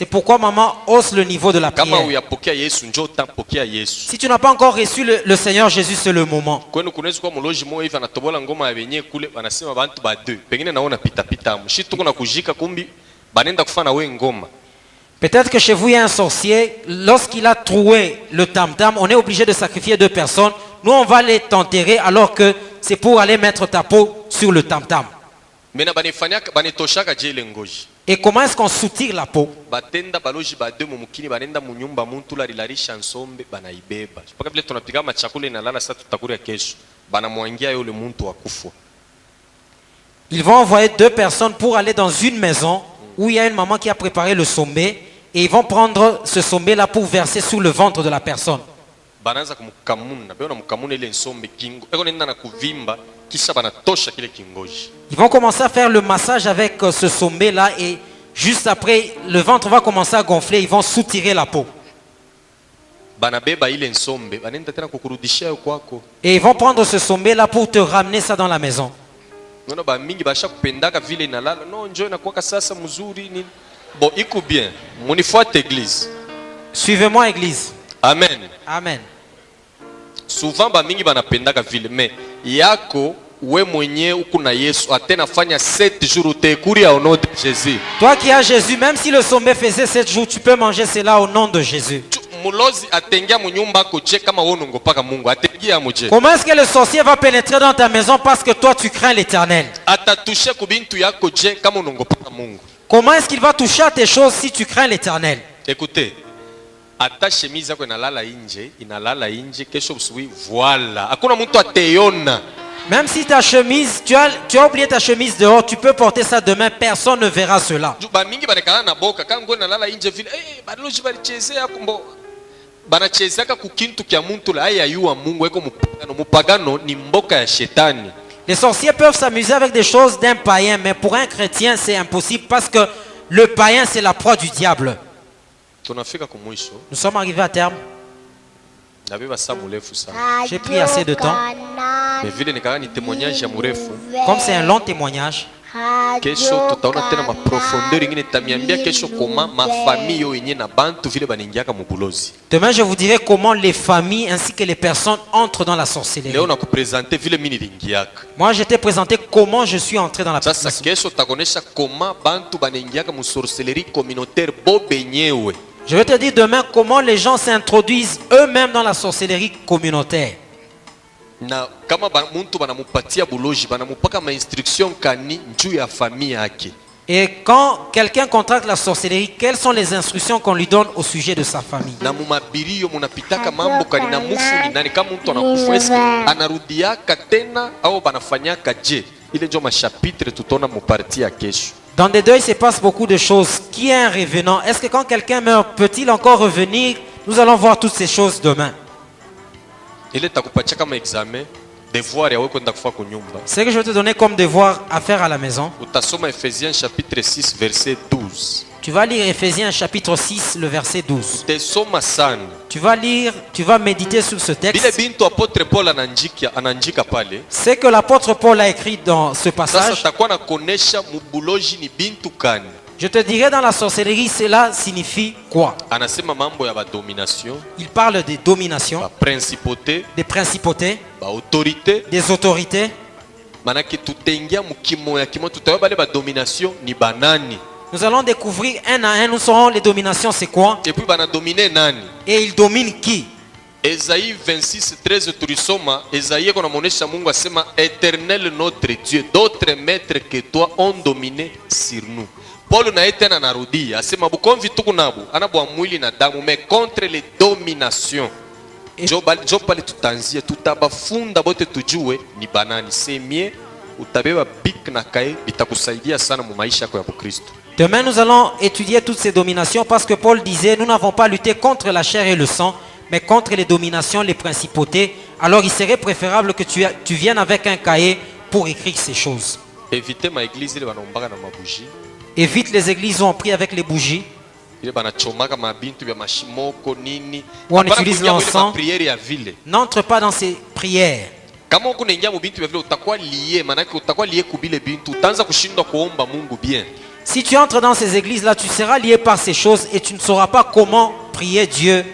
pourquoi maman hausse le niveau de la prière. Si tu n'as pas encore reçu le Seigneur Jésus, c'est le moment. Peut-être que chez vous il y a un sorcier, lorsqu'il a troué le tam-tam, on est obligé de sacrifier 2 personnes. Nous on va les t'enterrer alors que c'est pour aller mettre ta peau sur le tam-tam. Et comment est-ce qu'on soutire la peau? Ils vont envoyer 2 personnes pour aller dans une maison où il y a une maman qui a préparé le sombé, et ils vont prendre ce sombé là pour verser sous le ventre de la personne. Ils vont commencer à faire le massage avec ce sombé là, et juste après le ventre va commencer à gonfler. Ils vont soutirer la peau. Et ils vont prendre ce sombé là pour te ramener ça dans la maison. Suivez-moi, église. Amen. Amen. Souvent bamingi banapendaka vile, mais yako we mwenye ukuna Yesu atena fanya 7 jours utekuria au nom de Jésus. Toi qui as Jésus, même si le sommet faisait 7 jours, tu peux manger cela au nom de Jésus. Mulozi atengia munyumba ko je kama wonongo paka Mungu atengia muje. Comment est-ce que le sorcier va pénétrer dans ta maison parce que toi tu crains l'Éternel? Atatushe kubintu yako je kama wonongo paka Mungu. Comment est-ce qu'il va toucher à tes choses si tu crains l'Éternel? Écoutez, ata chemise yako inalala inje kesho busubuhi voilà. Hakuna mtu ateyona. Même si ta chemise, tu as oublié ta chemise dehors, tu peux porter ça demain, personne ne verra cela. Bamingi banekana na boka kango inalala inje vile baloji balichezea kumbo banachezeka kukintu kya muntu la ayayua Mungu eko mupagano ni mboka ya shetani. Les sorciers peuvent s'amuser avec des choses d'un païen, mais pour un chrétien c'est impossible parce que le païen c'est la proie du diable. Nous sommes arrivés à terme. J'ai pris assez de temps. Comme c'est un long témoignage, kesho tutaona tena maprofondeur ingine tamiambia kesho koma mafamille yo yenye na bantu vile baningiaka mubulozi. Demain je vous dirai comment les familles ainsi que les personnes entrent dans la sorcellerie. Leo nakupresenter vile mimi nilingiaka. Moi je t'ai présenté comment je suis entré dans la sorcellerie. Sasa kesho takonesha koma bantu baningiaka mu sorcellerie communautaire bo benyewe. Je vais te dire demain comment les gens s'introduisent eux-mêmes dans la sorcellerie communautaire. Na kama muntu banamupatia buloji banamupaka ma instruction kani njuu ya famille yake. Et quand quelqu'un contracte la sorcellerie, quelles sont les instructions qu'on lui donne au sujet de sa famille? Na mumabirio munapitaka mambo kani na mufu ni nani kama mtu anakufa eske anarudiaka tena au banafanyaka je? Ile ndio machapitre tutaona mu partie ya kesho. Dans des deuils, il se passe beaucoup de choses. Qui est un revenant? Est-ce que quand quelqu'un meurt, peut-il encore revenir? Nous allons voir toutes ces choses demain. Ce que je vais te donner comme devoir à faire à la maison. Ephésiens chapitre 6 verset 12. Tu vas lire Ephésiens chapitre 6 le verset 12. Tu vas lire, tu vas méditer sur ce texte. Ce que l'apôtre Paul a écrit dans ce passage. Je te dirai dans la sorcellerie, cela signifie quoi? Il parle des dominations, des principautés, des autorités. Nous allons découvrir un à un, nous saurons les dominations, c'est quoi? Et ils dominent qui? Esaïe 26, 13 tulisoma. Esaïe konamonesha Mungu asema Éternel notre Dieu, d'autres maîtres que toi ont dominé sur nous. Paul na etena narudia asema bukomvi tuku nabu anabwa mwili na damu mais contre les dominations. Jo pale tutanzie tutabafunda bote tujue ni banani. Semie utabeba bik na kae bitakusaidia sana mu maisha yako ya Kristo. Demain nous allons étudier toutes ces dominations parce que Paul disait nous n'avons pas lutté contre la chair et le sang mais contre les dominations, les principautés. Alors il serait préférable que tu viennes avec un cahier pour écrire ces choses. Évite les églises où on prie avec les bougies, où on utilise l'encens. N'entre pas dans ces prières. Si tu entres dans ces églises-là, tu seras lié par ces choses et tu ne sauras pas comment prier Dieu.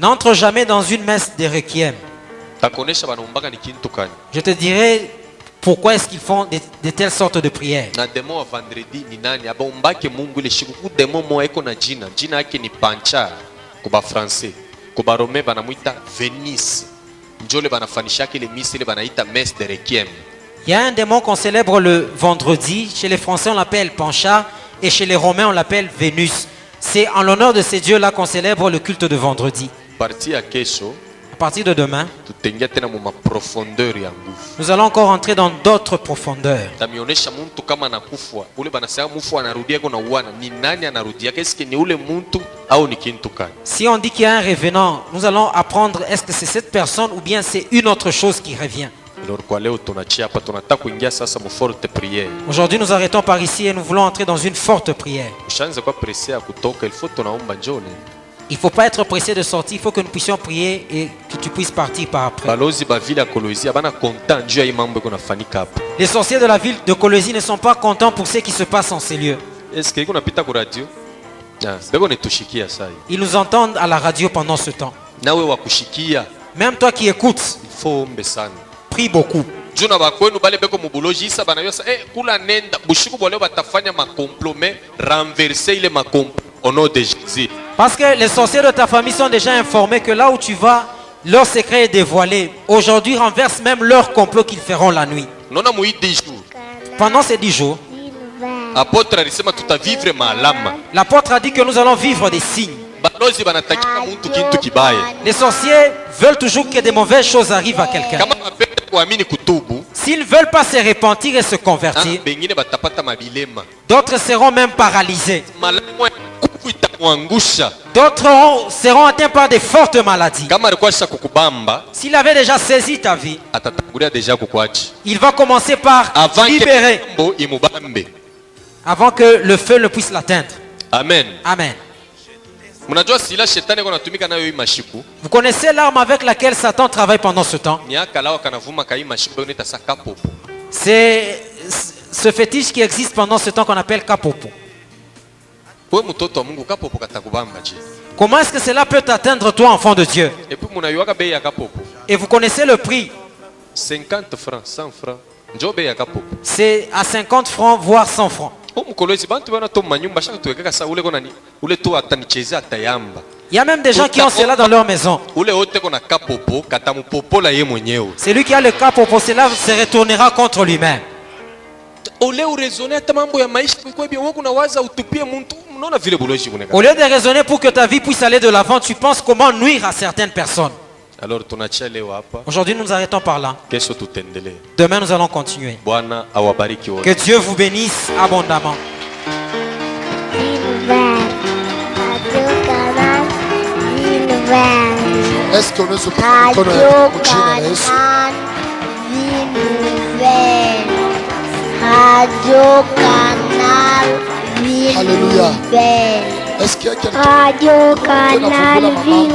N'entre jamais dans une messe de requiem. Je te dirai pourquoi est-ce qu'ils font de telles sortes de prières. Il y a un démon qu'on célèbre le vendredi. Chez les Français, on l'appelle Pancha. Et chez les Romains, on l'appelle Vénus. C'est en l'honneur de ces dieux-là qu'on célèbre le culte de vendredi. À partir de demain, nous allons encore entrer dans d'autres profondeurs. Si on dit qu'il y a un revenant, nous allons apprendre est-ce que c'est cette personne ou bien c'est une autre chose qui revient. Aujourd'hui, nous arrêtons par ici et nous voulons entrer dans une forte prière. Il ne faut pas être pressé de sortir, il faut que nous puissions prier et que tu puisses partir par après. Les sorciers de la ville de Colosie ne sont pas contents pour ce qui se passe en ces lieux. Ils nous entendent à la radio pendant ce temps. Même toi qui écoutes, prie beaucoup. Parce que les sorciers de ta famille sont déjà informés que là où tu vas, leur secret est dévoilé. Aujourd'hui, renverse même leur complot qu'ils feront la nuit. Pendant ces 10 jours, l'apôtre a dit que nous allons vivre des signes. Les sorciers veulent toujours que des mauvaises choses arrivent à quelqu'un. S'ils ne veulent pas se repentir et se convertir, d'autres seront même paralysés. D'autres seront atteints par des fortes maladies. S'il avait déjà saisi ta vie, il va commencer par libérer avant que le feu ne puisse l'atteindre. Amen. Amen. Vous connaissez l'arme avec laquelle Satan travaille pendant ce temps? C'est ce fétiche qui existe pendant ce temps qu'on appelle kapopo. Comment est-ce que cela peut t'atteindre, toi, enfant de Dieu? Et vous connaissez le prix? 50 francs, 100 francs. C'est à 50 francs, voire 100 francs. Il y a même des gens qui ont cela dans leur maison. Celui qui a le kapopo, cela se retournera contre lui-même. Au lieu de raisonner pour que ta vie puisse aller de l'avant, tu penses comment nuire à certaines personnes. Aujourd'hui, nous nous arrêtons par là. Demain, nous allons continuer. Que Dieu vous bénisse abondamment. Est-ce qu'on ne se Radio Canal Ville. Alléluia. Est-ce qu'il y a quelqu'un Radio Canal Ville.